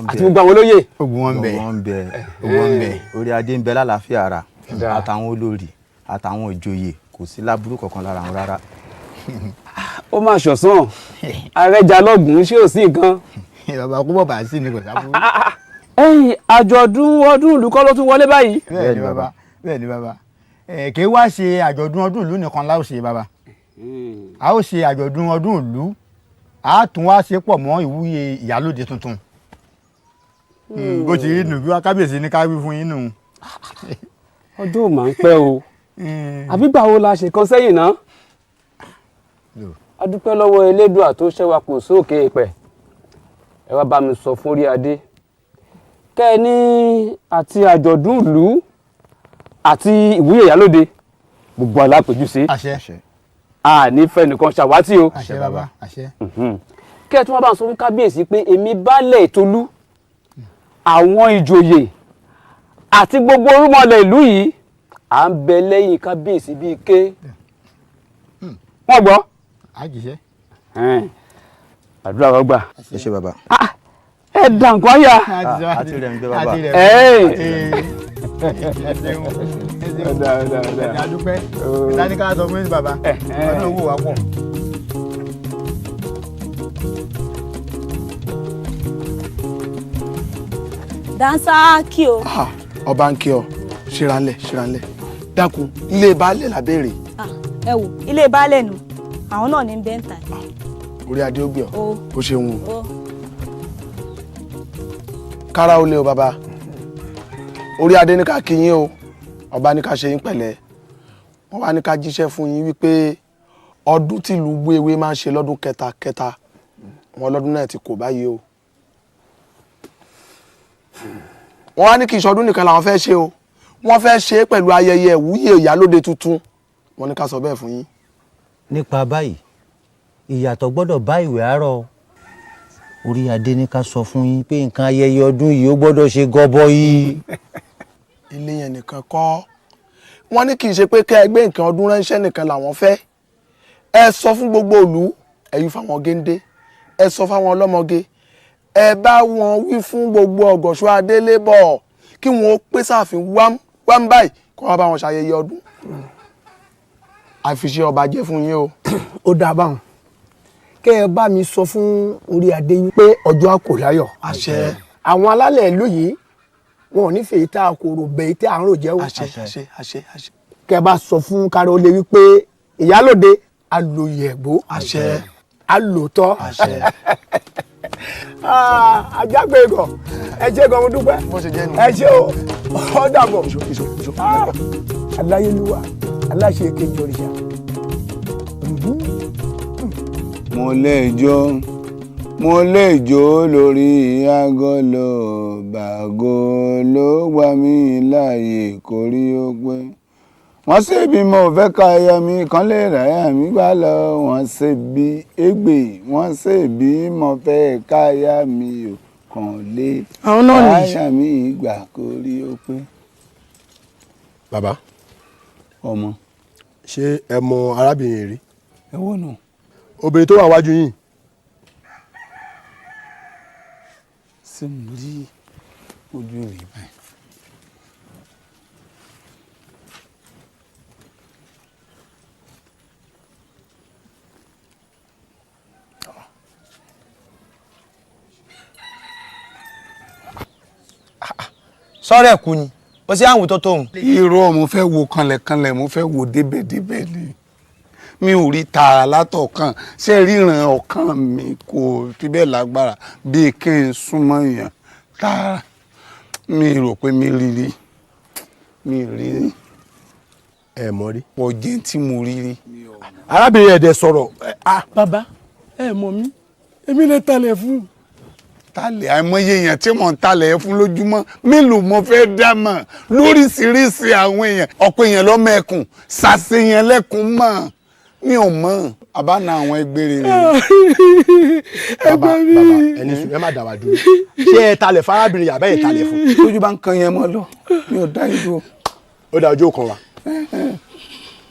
[SPEAKER 6] àti gbogbo àwọn olóyè
[SPEAKER 12] wọ́n bẹ orí adé ń bẹ lálàáfíà ara àtàwọn olórí àtàwọn ìjòyè kò sí láburú kankan lára wọn rárá.
[SPEAKER 6] ó mà ṣọ̀sán àrẹjà lọ́gùn ṣé ò sí nǹkan.
[SPEAKER 13] bàbá kó bọ̀ bá sí ni kò sábúrú.
[SPEAKER 6] ẹ̀yin àjọ̀dún ọdún ìlú kọ́ ló tún wọlé báyìí.
[SPEAKER 13] bẹ́ẹ̀ ni bàbá kì í wá ṣe àjọ̀dún ọdún ìlú nìkan la ó ṣe bàbá a ó ṣe àjọ̀dún ọdún ìlú a tún wá ṣe pọ̀ mọ́ ìwúyè ìyálóde tuntun bó ti rí nù bí wá kábíyèsí ní ká wí fún yín nù.
[SPEAKER 14] ọdún ò máa ń pẹ́ o àbí báwo la ṣe kan sẹ́yìn náà a dúpẹ́ lọ́wọ́ elédùà tó ṣẹ́wà kò sóòkè ìpẹ́ ẹ wá bá mi sọ fún orí adé kẹ́ ẹ ní àti àjọ̀dún ìlú àti ìwúyè ìyálóde gbogbo alápèjú sí
[SPEAKER 13] àṣẹ
[SPEAKER 14] àní fẹ́ nìkan ṣàwátì o
[SPEAKER 13] àṣẹ bàbá àṣẹ.
[SPEAKER 14] kẹ́ ẹ tún wá bá ń sọ fún kábíyèsí pé èmi baálẹ̀ Tolú àwọn ìjòyè àti gbogbo orúmọlẹ̀ ìlú yìí à ń bẹ lẹ́yìn kábíyèsí bíi ké wọ́n gbọ́.
[SPEAKER 13] àjíṣẹ́.
[SPEAKER 14] àdúrà wọ́n gbà.
[SPEAKER 12] ẹ ṣe bàbá.
[SPEAKER 14] ẹ dà nǹkan yà.
[SPEAKER 12] àti rẹ̀ ń gbé bàbá.
[SPEAKER 13] adúpẹ́ ìdáni ká sọ fún yín bàbá ọdún owó wa pọ̀.
[SPEAKER 15] dáńsá kí o.
[SPEAKER 10] ọba ń kí ọ ṣíranlẹ̀ dákun ilé baálẹ̀ lábẹ́rẹ̀.
[SPEAKER 15] ẹ wò ilé baálẹ̀ nù àwọn náà ní bẹ́ńtà.
[SPEAKER 10] orí adé ó gbé ọ ó ṣeun
[SPEAKER 15] o.
[SPEAKER 10] kára ó lé o bàbá orí adé ní ká kí yín o ọba ní ká ṣe yín pẹ̀lẹ́ wọ́n wá ní ká jíṣẹ́ fún yín wípé ọdún tí ìlú Gbéwé máa ń ṣe lọ́dún kẹta wọn lọ́dún náà ti kò báyìí o wọ́n wá ní kí ìṣọdún nìkan làwọn fẹ́ ṣe o wọ́n fẹ́ ṣe é pẹ̀lú ayẹyẹ ìwúyè ìyálóde tuntun wọ́n ní ká sọ bẹ́ẹ̀ fún yín.
[SPEAKER 12] nípa báyìí ìyàtọ̀ gbọ́dọ̀ bá ìwé àárọ̀ orí adé ní ká sọ fún yín pé nǹkan ayẹyẹ ọdún yìí ó gbọ́dọ̀ ṣe gọbọi.
[SPEAKER 10] ilé yẹn nìkan kọ́ wọ́n ní kì í ṣe pé kẹ́ ẹ gbé nǹkan ọdún ránṣẹ́ nìkan làwọn fẹ́ ẹ sọ fún gbogbo ìlú ẹ̀yin fáwọn géńdé ẹ sọ fáwọn ọlọ́mọge ẹ bá wọn wí fún gbogbo ọ̀gọ̀ṣọ́ adélébọ̀ kí wọn ó pé sáàfin wám báyìí kó wọn bá wọn ṣayẹyẹ ọdún àfiṣe ọba jẹ́ fún yín o.
[SPEAKER 16] ó dáa báwọn kẹ́ ẹ bá mi sọ fún orí adé pé ọjọ́ àkò láyọ̀.
[SPEAKER 10] àṣẹ.
[SPEAKER 16] àwọn alálẹ̀ ìlú yìí wọn ò ní fèyí tá a kò rò bẹ́ẹ̀ tí à ń rò jẹ́ o.
[SPEAKER 10] àṣẹ.
[SPEAKER 16] kẹ́ ẹ bá sọ fún kárí ó lè wí pé ìyálòde alòyẹ̀gbó.
[SPEAKER 10] àṣẹ.
[SPEAKER 16] alòótọ́.
[SPEAKER 10] àṣẹ.
[SPEAKER 16] ajágbé gan ẹ ṣé gan mo dúpẹ́ ẹ ṣé o ọ dàbọ̀ aláyélúwà aláṣẹ kejì òrìṣà.
[SPEAKER 7] mo lè jó lórí agolo bàgò ló gbà mí láàyè kórí ó pé wọ́n ṣe bí mo fẹ́ ká aya mi kan lè ráyà mi gbà lọ wọ́n ṣe bí égbè wọ́n ṣe bí mo fẹ́ ká aya mi ò kàn lè ráyà mi gbà kórí ó pé.
[SPEAKER 17] bàbá
[SPEAKER 7] ọmọ
[SPEAKER 17] ṣé ẹ mọ arábìnrin rí.
[SPEAKER 7] ẹ wọ́n nù.
[SPEAKER 17] obìnrin tó wà wájú yìí.
[SPEAKER 7] ṣé mo rí ojú rẹ̀ báyìí.
[SPEAKER 9] sọ́rọ̀ ẹ̀kú ni ó sì àwọn tó tóun.
[SPEAKER 7] irọ́ mo fẹ́ wo kanlẹ̀kanlẹ̀ mo fẹ́ wo débẹ̀débẹ̀ ni mi ò rí tààrà látọ̀kan ṣé ríran ọkàn mi kò fi bẹ́ẹ̀ lágbára bíi kí n súnmọ́ èèyàn tààrà mi rò pé mi rí rí.
[SPEAKER 17] ẹ mọ̀ rí.
[SPEAKER 7] pọ̀ jẹ́ tí mo rí rí.
[SPEAKER 17] arábìnrin ẹ̀dẹ̀ sọ̀rọ̀.
[SPEAKER 10] bàbá ẹ mọ̀ mí èmi lè talẹ̀ fún.
[SPEAKER 7] talẹ̀ àìmọye èèyàn tí mò ń talẹ̀ fún lójúmọ́ mélòó mo fẹ́ dá mọ̀ lóríṣiríṣi àwọn èèyàn ọ̀pọ̀ èèyàn lọ́mọ ẹkùn ṣàṣeyàn lẹ́kùn mọ̀ mi ò mọ̀ àbána àwọn ẹgbẹ́ rẹ̀.
[SPEAKER 17] bàbá ẹni sùn ẹ má dà wá dúró ṣé ẹ talẹ̀ fún arábìnrin yàrá ẹ talẹ̀ fún.
[SPEAKER 7] lójú bá ń kan yẹn mọ́ lọ mi ò dá ìdúró.
[SPEAKER 17] ó dá ojú kan wa.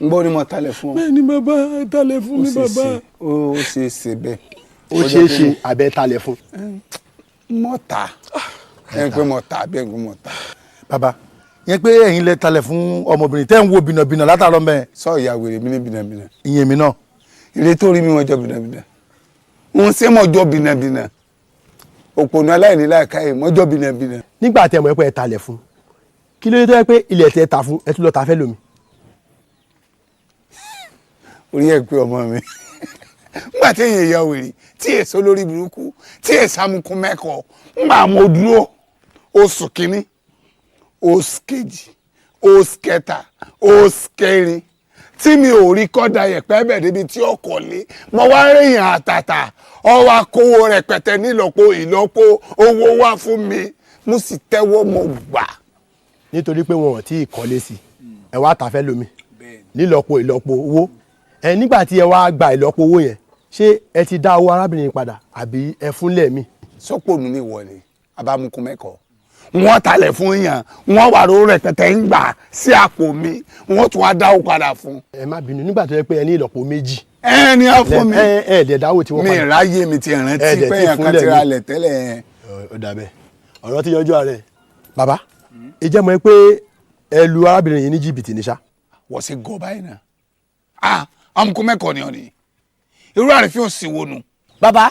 [SPEAKER 7] ń gbọ́ ni mo talẹ̀ fún ọ.
[SPEAKER 10] bẹ́ẹ̀ ni bàbá talẹ̀ fún mi bàbá.
[SPEAKER 7] ó ṣe é ṣe bẹ́ẹ̀.
[SPEAKER 17] ó ṣe é ṣe abẹ́ talẹ̀ fún.
[SPEAKER 7] mọ́ta ẹ pé mọ́ta bẹ́ẹ̀ ni mọ́ta.
[SPEAKER 17] bàbá yẹn pé ẹ̀yin lẹ talẹ̀ fún ọmọbìnrin tẹ́ ń wo bìnàbìnà látàrọ́ mẹ́.
[SPEAKER 7] sọ ìyá wèrè mi ní bìnàbìnà.
[SPEAKER 17] ìyẹn mi náà.
[SPEAKER 7] ire tó rí mi wọ́n jọ bìnàbìnà wọ́n ṣe mọ́ jọ bìnàbìnà òpònú aláìní láìka ìmọ́jọ́ bìnàbìnà.
[SPEAKER 18] nígbà tí ẹ mọ̀ ẹ́ pé ẹ talẹ̀ fún kí ló dé tó yẹ pé ilẹ̀ tẹ ta fún ẹ tún lọ ta fẹ́ lómi.
[SPEAKER 7] orí ẹ̀ pé ọmọ mi nígbà tí èèyàn ya wèrè tí èso lórí burúkú tí èso amukun mẹ́kọ̀ọ́ ńgbà mo dúró oṣù kínní oṣù kejì oṣù kẹta oṣù kẹrin tí mi ò rí kọ́dà yẹ̀pẹ́ bẹ̀ débi tí ó kọ̀lé mo wá rèèyàn àtàtà ọwọ́ akówó rẹpẹtẹ nílọ́po ìlọ́po owó wá fún mi mo sì tẹ́wọ́ mo gbà.
[SPEAKER 18] nítorí pé wọn ò tí ì kọ́lé sí ẹ wá ta fẹ́ lómi nílọ́po ìlọ́po owó ẹ nígbà tí ẹ wá gba ìlọ́po owó yẹn ṣé ẹ ti dá owó arábìnrin padà àbí ẹ fúnlẹ̀ mi.
[SPEAKER 7] sọ́pọ̀ mi ní ìwọ ni abamukun mẹ́kọ̀ọ́ wọ́n talẹ̀ fún yàn wọ́n wà lórí rẹpẹtẹ ń gbà sí àpò mi wọ́n tún wá dáwó padà fún.
[SPEAKER 18] ẹ má bínú nígbà tó yẹ pé ẹ ní ìlọ́po méjì.
[SPEAKER 7] ẹ ní á fún mi.
[SPEAKER 18] ẹ dẹ̀ dáwó tí wọ́n padà.
[SPEAKER 7] mi ráyè mi ti rántí pé yàn kan ti ra lẹ̀ tẹ́lẹ̀.
[SPEAKER 18] ó dàbẹ̀ ọ̀rọ̀ ti yọjú ààrẹ. bàbá ìjẹ́ mọ̀ pé ẹ lu arábìnrin yìí ní jìbìtì ní sá.
[SPEAKER 7] wọ́n sì gọ báyìí náà amukun mẹ́kọ̀ọ́ ni ọ ni irú àrífín òsì wo nu.
[SPEAKER 19] bàbá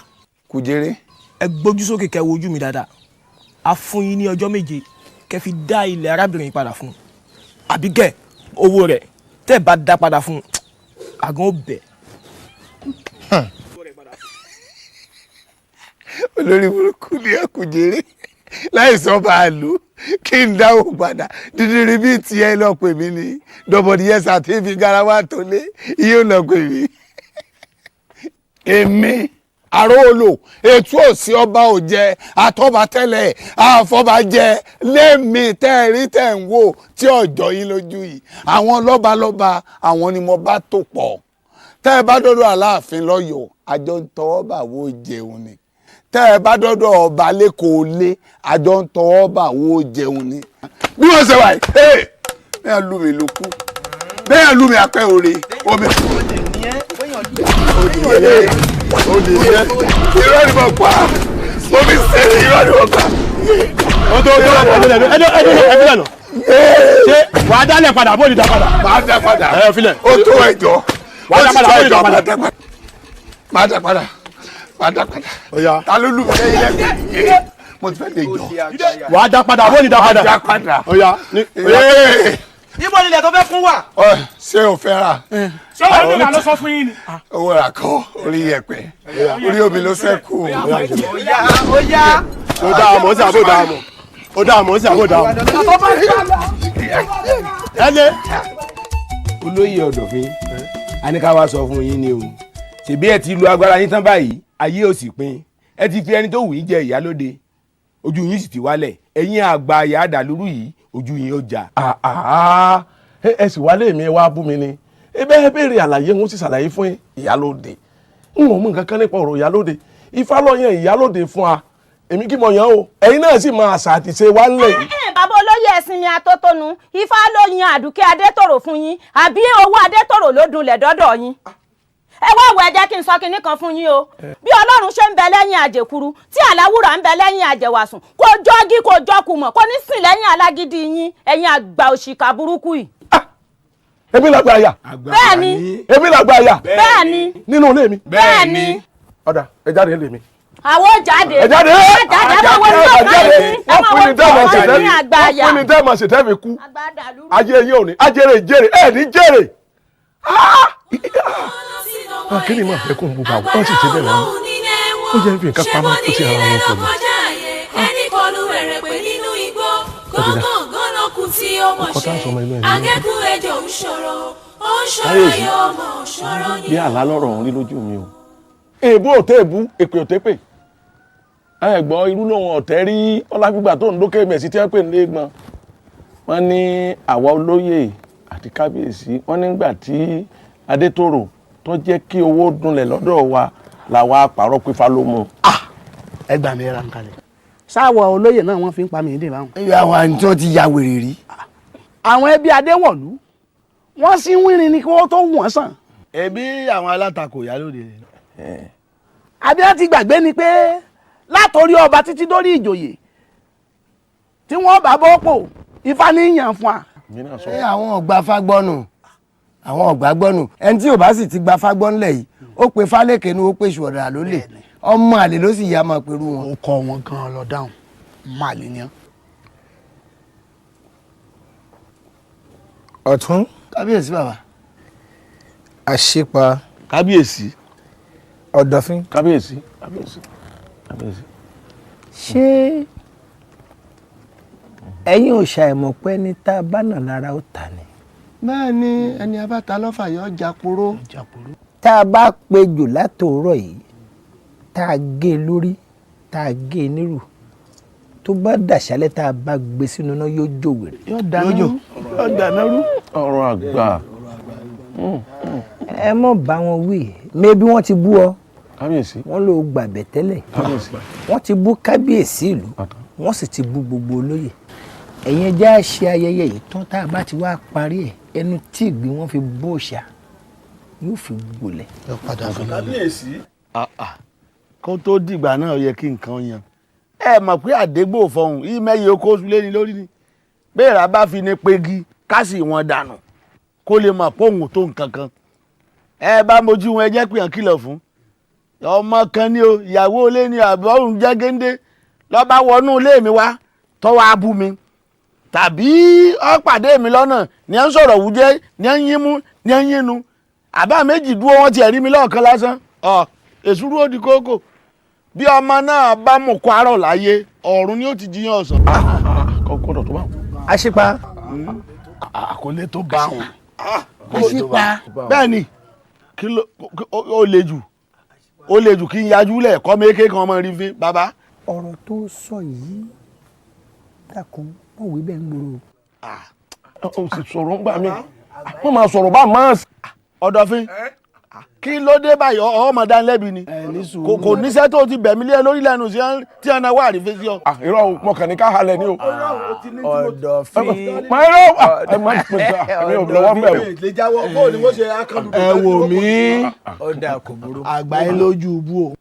[SPEAKER 7] Kújéré.
[SPEAKER 19] ẹ gbójú sókè kẹ́ wo ojú mi dáadáa a fún yín ní ọjọ́ méje kẹ́ fi dá ilẹ̀ arábìnrin padà fún àbí kẹ́ owó rẹ̀ tẹ́ bá dá padà fún àgàn ó bẹ̀.
[SPEAKER 7] olórí burúkú ni ẹ Kújéré láìsọ bá a lò kí n dáwọ́ padà dídírí bíi tiẹ̀ lọ pè mí ni dọ̀bọ̀dìyẹsà tí fi garawa tó lé yóò lọ pè mí. èmi àròlò ètò òsì ọba ò jẹ àtọba tẹ́lẹ̀ àfọbàjẹ lẹ́mìí tẹ́ẹ̀rí tẹ̀ ń wò tí ọjọ́ yín lójú yìí àwọn lọ́balọ́ba àwọn ni mo bá tó pọ̀ tẹ́ ẹ bá dọ́dọ̀ Aláàfin lọ́yọ̀ọ́ àjọ ń tọwọ́ bà wó jẹun ni tẹ́ ẹ bá dọ́dọ̀ ọba lẹ́kọ̀ọ́ lé àjọ ń tọwọ́ bà wó jẹun ni. bí wọ́n ṣe wà yìí bẹ́ẹ̀ lù mí ló kú bẹ́ẹ̀ lù mí apẹ́ òre omi. irọ́ ni mo pa omi sẹ́yìn irọ́ ni mo pa.
[SPEAKER 18] ẹdúrà nà ṣé wàá dálẹ̀ padà bó ni dá padà.
[SPEAKER 7] máa dá padà
[SPEAKER 18] ẹ filẹ̀.
[SPEAKER 7] ó tó ẹjọ́
[SPEAKER 18] wàá dá padà bó ni dá padà.
[SPEAKER 7] máa dá padà máa dá padà. ta ló lù mí lẹ́yìn lẹ́gbẹ̀ẹ́ mo ti fẹ́ lè jọ.
[SPEAKER 18] wàá dá padà bó ni dá padà.
[SPEAKER 7] máa dá padà.
[SPEAKER 19] níbo nílẹ̀ tó fẹ́ fún wa.
[SPEAKER 7] ṣé o fẹ́ rà.
[SPEAKER 19] ṣé owó nílẹ̀ ló sọ fún yín ni.
[SPEAKER 7] owó rà kọ́ orí yẹ̀pẹ̀ orí omi ló ṣẹ́kù.
[SPEAKER 19] ó yá.
[SPEAKER 18] ó dá àmọ́ sí àbó dá àmọ́ ó dá àmọ́ sí àbó dá àmọ́.
[SPEAKER 10] ẹlẹ olóyè Ọ̀dọ̀fin a ní ká wá sọ fún yín ni o ṣèbí ẹ ti lu agbára yín tán báyìí ayé ò sì pin ẹ ti fi ẹni tó wù yín jẹ ìyálóde ojú yín sì ti wálẹ̀ ẹ̀yin àgbà àyà àdàlúrú yìí ojú yín ó jà.
[SPEAKER 3] ẹ sì wálé mi wá bú mi ni ebe ẹ béèrè àlàyé ń sì ṣàlàyé fún ìyálóde n ò mú nǹkan kan nípa ọ̀rọ̀ ìyálóde Ifá ló yan ìyálóde fún wa èmi kí mo yan o ẹ̀yin náà sì máa àṣà àti ṣe wá ńlẹ̀ yìí.
[SPEAKER 15] bàbá olóyè ẹ̀sìn mi atótónu Ifá ló yan Àdùkẹ́ Adétòrò fún yín àbí owó Adétòrò ló dunlẹ̀ dọ́dọ̀ yín. ẹ wá wọ ẹ jẹ́ kí n sọ kinní kan fún yín o bí Ọlọ́run ṣe ń bẹ lẹ́yìn àjẹkuru tí Àláwùrà ń bẹ lẹ́yìn àjẹwàsùn kò jọ́gí kò jọ́kù mọ̀ kò ní sìn lẹ́yìn alágídí yín ẹ̀yin àgbà òṣìkà burúkú yìí.
[SPEAKER 3] èmi làgbà àyà.
[SPEAKER 15] bẹ́ẹ̀ni.
[SPEAKER 3] èmi làgbà àyà.
[SPEAKER 15] bẹ́ẹ̀ni.
[SPEAKER 3] nínú ilé mi.
[SPEAKER 15] bẹ́ẹ̀ni.
[SPEAKER 3] ọ̀dà ẹ jáde ilé mi.
[SPEAKER 15] àwọn jáde.
[SPEAKER 3] ẹ jáde. wọ́n fún ni tẹ́ mọ̀ sí tẹ́ fi kú ajé yín ò ní ajẹ́rè jèrè ẹ̀ ní jèrè. kí ni màá fẹ́ kó ń bu bàbá wọ́n sì ti bẹ̀rẹ̀ wọn ó jẹ́ fi nǹkan pamọ́ kó sí ara wọn pẹ̀lú.
[SPEAKER 2] ẹni kọlu ẹ̀rẹ̀ pé nínú igbó gángan náà kù tí ó mọ̀ ṣe agẹ́kù ẹjọ́ ń ṣòro ó ń ṣòro yóò mọ̀ ṣòro ni.
[SPEAKER 3] bí àlá lọ́rọ̀ ń rí lójú mi o èèbù ò tẹ́ èbú èpè ò tẹ́ pè ẹ gbọ́ irú lòun ọ̀tẹ́ rí ọlágbígbà tó ń dókè mẹ̀sí tí wọ́n pè ní léègbọ́n wọ́n ní àwa olóyè àti kábíyèsí wọ́n nígbà tí Adétòrò tó jẹ́ kí owó dunlẹ̀ lọ́dọ̀ wa làwa pàrọ̀ pé Ifá ló mú.
[SPEAKER 10] ẹ gbà mí ra nǹkan lẹ̀. sáwọ olóyè náà wọ́n fi ń pa mí dé báwọn.
[SPEAKER 9] àwọn àni tí wọ́n ti ya wèrè rí.
[SPEAKER 10] àwọn ẹbí Adéwọ̀lú wọ́n sì ń wírin ni kí wọ́n tó wọ̀n sàn.
[SPEAKER 7] ẹbí àwọn alátakò ìyálóde.
[SPEAKER 10] adé ti gbàgbé ni pé látòrí ọba títí dórí ìjòyè tí wọ́n bá bọ́ pò Ifá ní yàn fún wa.
[SPEAKER 9] àwọn ọgbà fagbọ́nù àwọn ọgbà gbọ́nù ẹni tí ò bá sì ti gba fagbọ́n lẹ̀ yìí ó pe fálékè ní ó pe ṣùọ̀dà lólè ọmọ àlè ló sì yá máa pẹ̀lú wọn.
[SPEAKER 10] ó kọ wọn gan-an lọ dáhùn máa lè ní.
[SPEAKER 12] ọ̀tún.
[SPEAKER 9] kábíyèsí bàbá.
[SPEAKER 12] àṣepa.
[SPEAKER 3] kábíyèsí.
[SPEAKER 12] ọ̀dọ̀fín.
[SPEAKER 3] kábíyèsí.
[SPEAKER 8] ṣé ẹ̀yin ò ṣàìmọ̀ pé ní tá a bá nà lára ó tà ní.
[SPEAKER 9] bẹ́ẹ̀ ni ẹni abáta lọ́fà yọ jàporó.
[SPEAKER 8] tá a bá péjò látòórọ̀ yìí tá a gé e lórí tá a gé e nírù tó bá dàṣálẹ̀ tá a bá gbé sínú náà yóò jò wèrè.
[SPEAKER 10] yóò dáná rú.
[SPEAKER 3] ọ̀rọ̀ àgbà.
[SPEAKER 8] ẹ mọ̀ bá wọn wí mẹ́bí wọ́n ti bú ọ.
[SPEAKER 3] kábíyèsí.
[SPEAKER 8] wọ́n ló gbàbẹ̀ tẹ́lẹ̀.
[SPEAKER 3] kábíyèsí.
[SPEAKER 8] wọ́n ti bú kábíyèsí ìlú wọ́n sì ti bú gbogbo olóyè. ẹ̀yin ẹja ṣe ayẹyẹ yìí tán tá a bá ti wá parí ẹ̀ ẹnu tí ìgbín wọn fi bó ṣá yóò fi gbolẹ̀.
[SPEAKER 7] kábíyèsí. kó tó dìgbà náà yẹ kí nǹkan yan ẹ mọ̀ pé àdégbò fọhùn yìí mẹ́yẹ oko oṣù lé ní lórí ni béèrà bá fi ní pegi kásì wọn dànù kó lè mọ̀ póhùn tó nǹkan kan ẹ bá mojú wọn ẹ jẹ́ pé hàn kìlọ̀ fún ọmọ kan ní o ìyàwó ilé ní àbọ̀rùn jẹ́ géńdé lọ́ba wọnú ilé mi wá tọ́wọ́ abú mi tàbí ó pàdé mi lọ́nà ní ẹ̀ ń sọ̀rọ̀ wújẹ́ ní ẹ̀ ń yín mú ní ẹ̀ ń yín nu àbá méjì dúró wọn ti ẹ̀rí mi lọ́ọ̀kan lásán èsúrú ó di kókò bí ọmọ náà bá mú kó àárọ̀ láyé ọ̀run ni ó ti jiyàn ọ̀sán.
[SPEAKER 3] kọ́kọ́dọ̀ tó bá wọn.
[SPEAKER 8] àṣepa.
[SPEAKER 7] àkọlé tó bá wọn. àṣepa. bẹ́ẹ̀ ni kí ló ó le jù kí n yajú lẹ̀ kọ́ méké kan ọmọ rí fi bàbá.
[SPEAKER 8] ọ̀rọ̀ tó sọ yìí dákun wọ́n wí bẹ́ẹ̀ ń gbòòrò.
[SPEAKER 3] ó sì sọ̀rọ̀ ń gbà mí wọ́n máa sọ̀rọ̀ bá máa.
[SPEAKER 7] ọ̀dọ̀fín kí ló dé báyìí ọmọ dánilẹ́bi ni kò níṣẹ́ tó ti bẹ̀mí lé lórí lẹ́nu tí ẹ̀nà wà rí fèsì ọ.
[SPEAKER 3] irọ́ mo kàn ní ká halẹ̀ ni o.
[SPEAKER 9] ọ̀dọ̀fín.
[SPEAKER 10] ẹ wò mí àgbáyé lójú ubú o.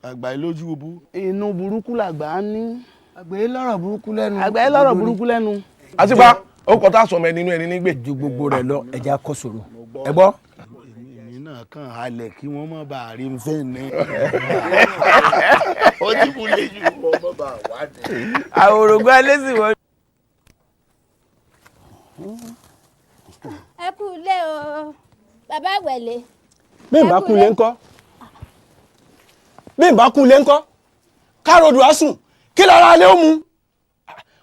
[SPEAKER 7] àgbáyé lójú ubú.
[SPEAKER 10] inú burúkú làgbà ń ní.
[SPEAKER 9] àgbáyé lọ́rọ̀ burúkú lẹ́nu.
[SPEAKER 10] àgbáyé lọ́rọ̀ burúkú lẹ́nu.
[SPEAKER 3] àtìpá ó kọ́ tá a sọmọ ẹni inú ẹni nígbè.
[SPEAKER 8] ju gbogbo rẹ̀ lọ ẹja kọ́ sọ̀rọ̀ ẹ gbọ́.
[SPEAKER 7] kàn halẹ̀ kí wọ́n má bàa rí nfẹ́ ní. ó ti mú léjú wọ́n má bàa wá dé.
[SPEAKER 11] àwòrán alẹ́ sì wọ́n.
[SPEAKER 20] ẹ kú ilé o bàbá wẹ̀lẹ̀.
[SPEAKER 19] bí n bá kú lé ńkọ́ bí n bá kú lé ńkọ́ káàròdù á sùn kí lára alẹ́ ó mu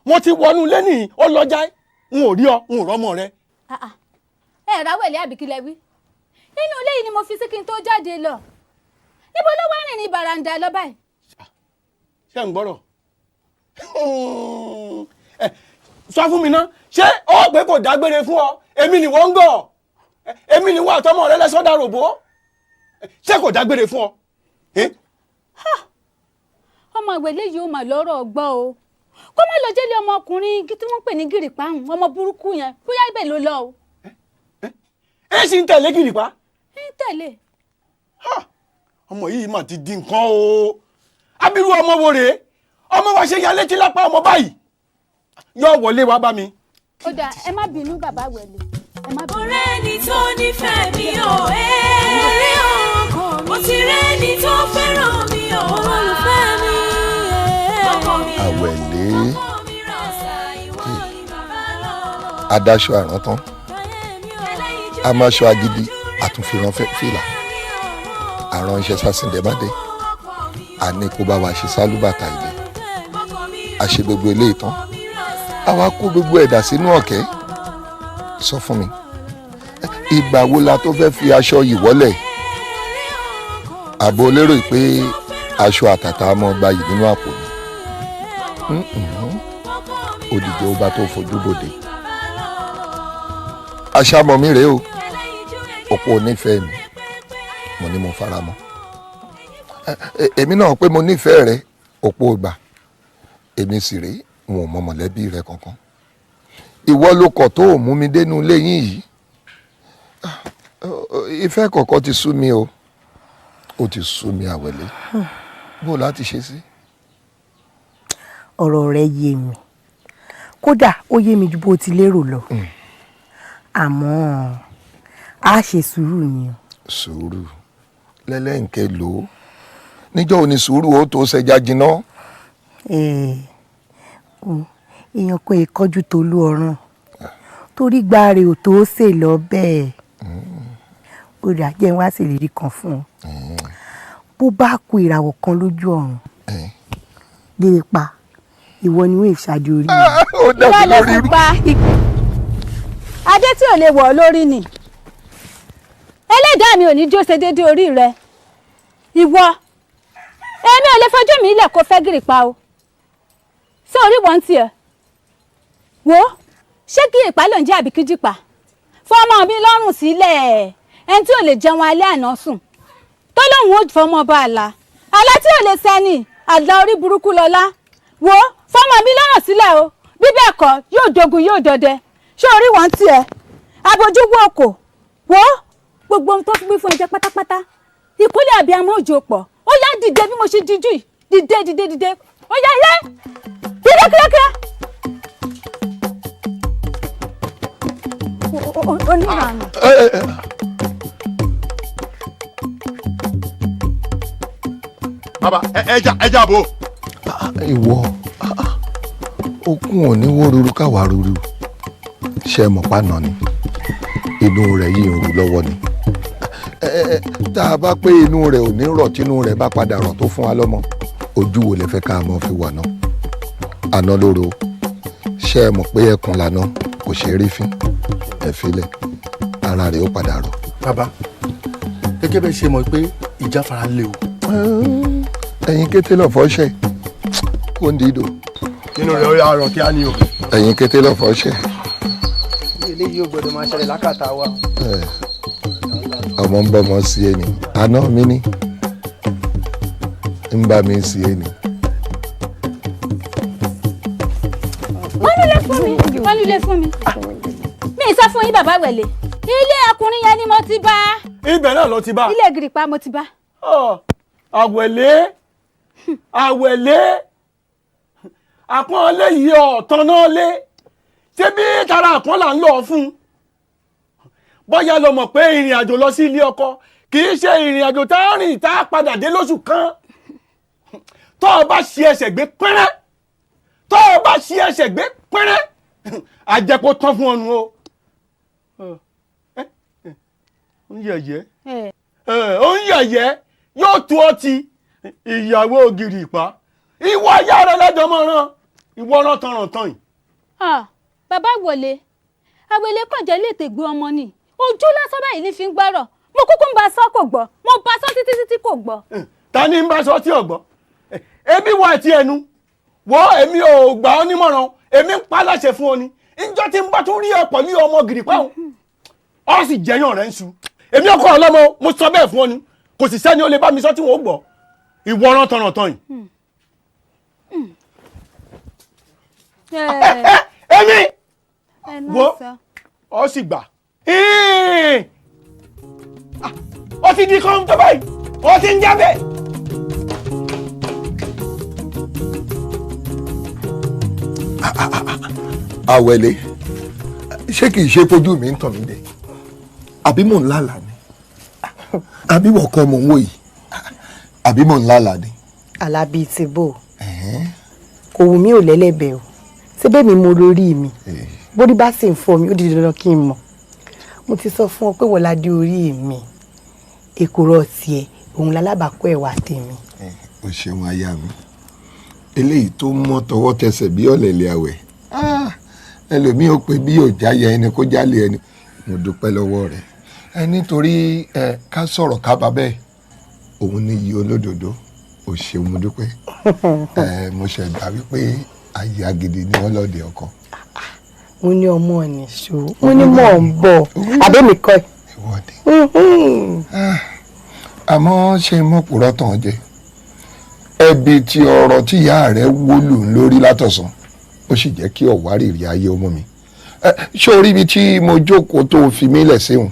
[SPEAKER 19] wọ́n ti wọnú ilé nìyí ó lọ jáì n ò rí ọ n ò rọ́mọ rẹ.
[SPEAKER 20] ẹ ra wẹ̀lẹ̀ àbíkílẹ̀ wí nínú ilé yìí ni mo fi sí kí n tó jáde lọ níbo ló wá rìn ní bàràǹdà lọ báyìí.
[SPEAKER 19] ṣé ń gbọ́rọ̀ sọ fún mi ná ṣé ó pé kò dágbére fún ọ èmi ni wọ́n ń gọ̀ èmi ni wọ́n àtọmọ rẹ lẹ́sọ̀dá ròbó ṣé kò dágbére fún ọ.
[SPEAKER 20] ọmọ ìwélé yìí ó mà lọ́rọ̀ ọgbọ́n o kó má lọ jẹ́lé ọmọkùnrin tí wọ́n ń pè ní gìrìpáhùn ọmọ burúkú yẹn bóyá ibẹ̀ ló lọ o.
[SPEAKER 19] ẹ sì ń tẹ̀lé gìrìpá.
[SPEAKER 20] ń tẹ̀lé.
[SPEAKER 19] ọmọ yìí mà ti di nǹkan o abirú ọmọ wo rèé ọmọ wa ṣe ya létí lápá ọmọ báyìí yóò wọlé wá bá mi.
[SPEAKER 20] ó dà ẹ má bínú bàbá wẹ̀lẹ̀ ẹ má bínú.
[SPEAKER 2] ọ̀rẹ́ ni tó nífẹ̀ẹ́ mi ò rí ọkọ mi mo ti rẹ́ ni tó fẹ́ràn mi ò olùfẹ́ mi ọkọ mi
[SPEAKER 21] Àwẹ̀lé adáṣọ àrántán amáṣọ agídí àtúnfìràn fìlà àrùn iṣẹ́ sásìndẹ́mádé àní kó bá wa ṣe sálúbàtà ilé a ṣe gbogbo eléyìí tán àwa kó gbogbo ẹ̀dà sínú ọ̀kẹ́ sọ fún mi ìgbà wo la tó fẹ́ fi aṣọ yìí wọ́lẹ̀ àbò lérò pé aṣọ àtàtà ọmọ gba yìí nínú àpò ni òdìjọ ọba tó fojú bòde aṣámọ mi rèé o òpó onífẹ̀ẹ́ mi mo ní mo fara mọ́ èmi náà pé mo nífẹ̀ẹ́ rẹ òpó ìgbà èmi sì rèé n ò mọ mọ̀lẹ́bí rẹ kankan ìwọ ló kọ̀ tó ò mú mi dénú ilé yín yìí ìfẹ́ kọ̀ọ̀kan ti sú mi o ó ti sú mi Àwẹ̀lé bó láti ṣe sí.
[SPEAKER 22] ọ̀rọ̀ rẹ yé mi kódà ó yé mi ju bó ti lérò lọ àmọ́ a ṣe sùúrù ni o.
[SPEAKER 21] sùúrù lẹ́lẹ́ǹkẹ́ lò ó níjọ́ òní sùúrù ó tó ṣẹja jiná.
[SPEAKER 22] èèyàn kan ìkọjú tolú ọ̀ràn torí gbàre ò tó ṣe lọ bẹ́ẹ̀ ó rà jẹ́ wá sì lè rí kan fún ọ bó bá ku ìràwọ̀ kan lójú ọ̀run lè pa ìwọ ni wọ́n ìṣáájú orí rẹ̀.
[SPEAKER 21] ó dàbí lórí irú.
[SPEAKER 20] adé tí ò lè wọ̀ ọ́ lórí ni ẹlẹ́dàá mi ò ní jó ṣe déédéé orí rẹ ìwọ èmi ò lè fojú mi ilẹ̀ kó fẹ́ gírì pa o ṣé orí wọn tiẹ̀ wo ṣé kí ìpá ló ń jẹ́ àbí kíjìpá fọmọ mi lọ́rùn sílẹ̀ ẹni tí ò lè jẹun alẹ́ àná sùn tó lóun ó fọmọ bá a la àlá tí ò lè sẹ́ni àlá orí burúkú lọ́lá wo fọmọ mi lọ́rùn sílẹ̀ o bí bẹ́ẹ̀ kọ́ yóò dogun yóò dọdẹ ṣé orí wọn tiẹ̀ abojú wo kò wo gbogbo ohun tó gbé fún ẹjẹ pátápátá ìkúlẹ̀ àbíamọ òjò pọ̀ ó yá dìde bí mo ṣe dijú yìí dìde ó yá yé dìde kíákíá. oníranù.
[SPEAKER 17] bàbá ẹja bò.
[SPEAKER 21] ìwọ okun ò ní wó ruru káwa ruru ṣe mọ̀ pánà ni inú rẹ̀ yìí ń ru lọ́wọ́ ni tá a bá pé inú rẹ̀ ò ní rọ̀ tínú rẹ̀ bá padà rọ̀ tó fún wa lọ́mọ ojú wo lẹ fẹ́ ká mọ́ fi wà náà àná lóró ṣe mọ̀ pé ẹkùn lànà kò ṣeé rí fín ẹ filẹ̀ ara rẹ̀ ó padà rọ̀.
[SPEAKER 17] bàbá gẹ́gẹ́ bẹ́ẹ̀ ṣe mọ̀ pé ìjáfara lé o.
[SPEAKER 21] ẹ̀yin kété lọ́fọ́ ṣe kó ń dìdò.
[SPEAKER 17] nínú rẹ̀ ó yà rọ̀ kí á ní o.
[SPEAKER 21] ẹ̀yin kété lọ́fọ́ ṣe.
[SPEAKER 16] eléyìí ò gbọdọ̀ máa ṣẹlẹ̀ lákàtà wa.
[SPEAKER 21] ọmọ ń bọ́mọ sí ẹni àná mi ní ń bá mi sí ẹni.
[SPEAKER 20] wọ́n nílé fún mi mi ì sọ fún yín bàbá wẹ̀lẹ̀ ilé ọkùnrin yẹn ni mo ti bá.
[SPEAKER 13] ibẹ̀ náà ló ti bá.
[SPEAKER 20] ilé gírípà mo ti bá.
[SPEAKER 13] àwẹ̀lé àpọ́nlé yìí ọ̀tán náà lé ṣé bí tara àpọ́n là ń lọ fún un bóyá lo mọ̀ pé ìrìn àjò lọ sí ilé ọkọ kì í ṣe ìrìn àjò tá a rìn tá a padà dé lóṣù kan tó o bá ṣe ẹsẹ̀ gbé pẹ́rẹ́ àjẹpọ̀ tán fún ọ̀nù o ó ń yẹ̀yẹ́ yóò tú ọtí ìyàwó ògiri ìpá ìwọ ayá rẹ lẹ́jọ́ mọ́ rán ìwọ rán tán yìí.
[SPEAKER 20] bàbá wọlé àwẹ̀lé kàn jẹ́ lè tègbé ọmọ ni ojú lásán báyìí ní fi ń gbọ́rọ̀ mo kúkú ń bá sọ kò gbọ́ mo bá sọ títí kò gbọ́.
[SPEAKER 13] ta ni ń bá sọ tí ò gbọ́ èmi wà tí ẹnu wo èmi ò gbà ọ́ nímọ̀ràn èmi ń pa láṣẹ fún ọ ni ìjọ tí ń bá tún rí ọ̀pọ̀ ní ọmọ gìrìpá ọ sì jẹyàn rẹ̀ ń su èmi ọkọ ọlọ́mọ mo sọ bẹ́ẹ̀ fún ọ ni kò sì sẹ́ni ó lè bá mi sọ tí wọ́n gbọ́ ìwọ ọ̀ràn tọ̀nàtàn yìí. èmi wo ọ sì gbà ọ ti di kan tó báyìí ọ ti ń jábẹ́.
[SPEAKER 21] àwẹ̀lé ṣé kìí ṣe fojú mi ń tàn mí dé àbí mò ń lálàá ni àbí wọ́n kọ́ mò ń wò yìí àbí mò ń lálàá ni.
[SPEAKER 22] alábí ti bò kò wù mí ò lẹ́lẹ́bẹ̀ o síbẹ̀ mi mo lórí mi bórí bá sì ń fọ́ mi ó di dandan kí n mọ̀ mo ti sọ fún ọ pé wọ́n ládé orí mi èkóró tiẹ̀ òun lálábàákọ́ ẹ̀wà tèmi.
[SPEAKER 21] o ṣeun aya mi eléyìí tó mọ́ tọwọ́ tẹsẹ̀ bí ọ̀lẹ̀lẹ̀ àwẹ̀ ẹlòmíì ó pe bí òjá yẹ ẹni kó jálè ẹni mo dúpẹ́ lọ́wọ́ rẹ̀ nítorí ká sọ̀rọ̀ ká bá bẹ́ẹ̀ òun ní iye olódodo ò ṣeun mo dúpẹ́ mo ṣẹ̀dá wípé ayé agidi ni wọ́n lọ́ọ̀dẹ ọkọ.
[SPEAKER 22] mo ní ọmọ nìṣó mo ní mọ̀ ń bọ̀ àbẹ́mi kọ́ ẹ̀.
[SPEAKER 21] àmọ́ ṣe mọ̀pùrọ̀ tàn jẹ ẹbí tí ọ̀rọ̀ tí ìyá rẹ̀ wólù lórí látọ̀sán ó sì jẹ́ kí ọ̀wárìrì ayé ọmọ mi ṣé orí ibi tí mo jókòó tó fi mí lẹ̀ séhùn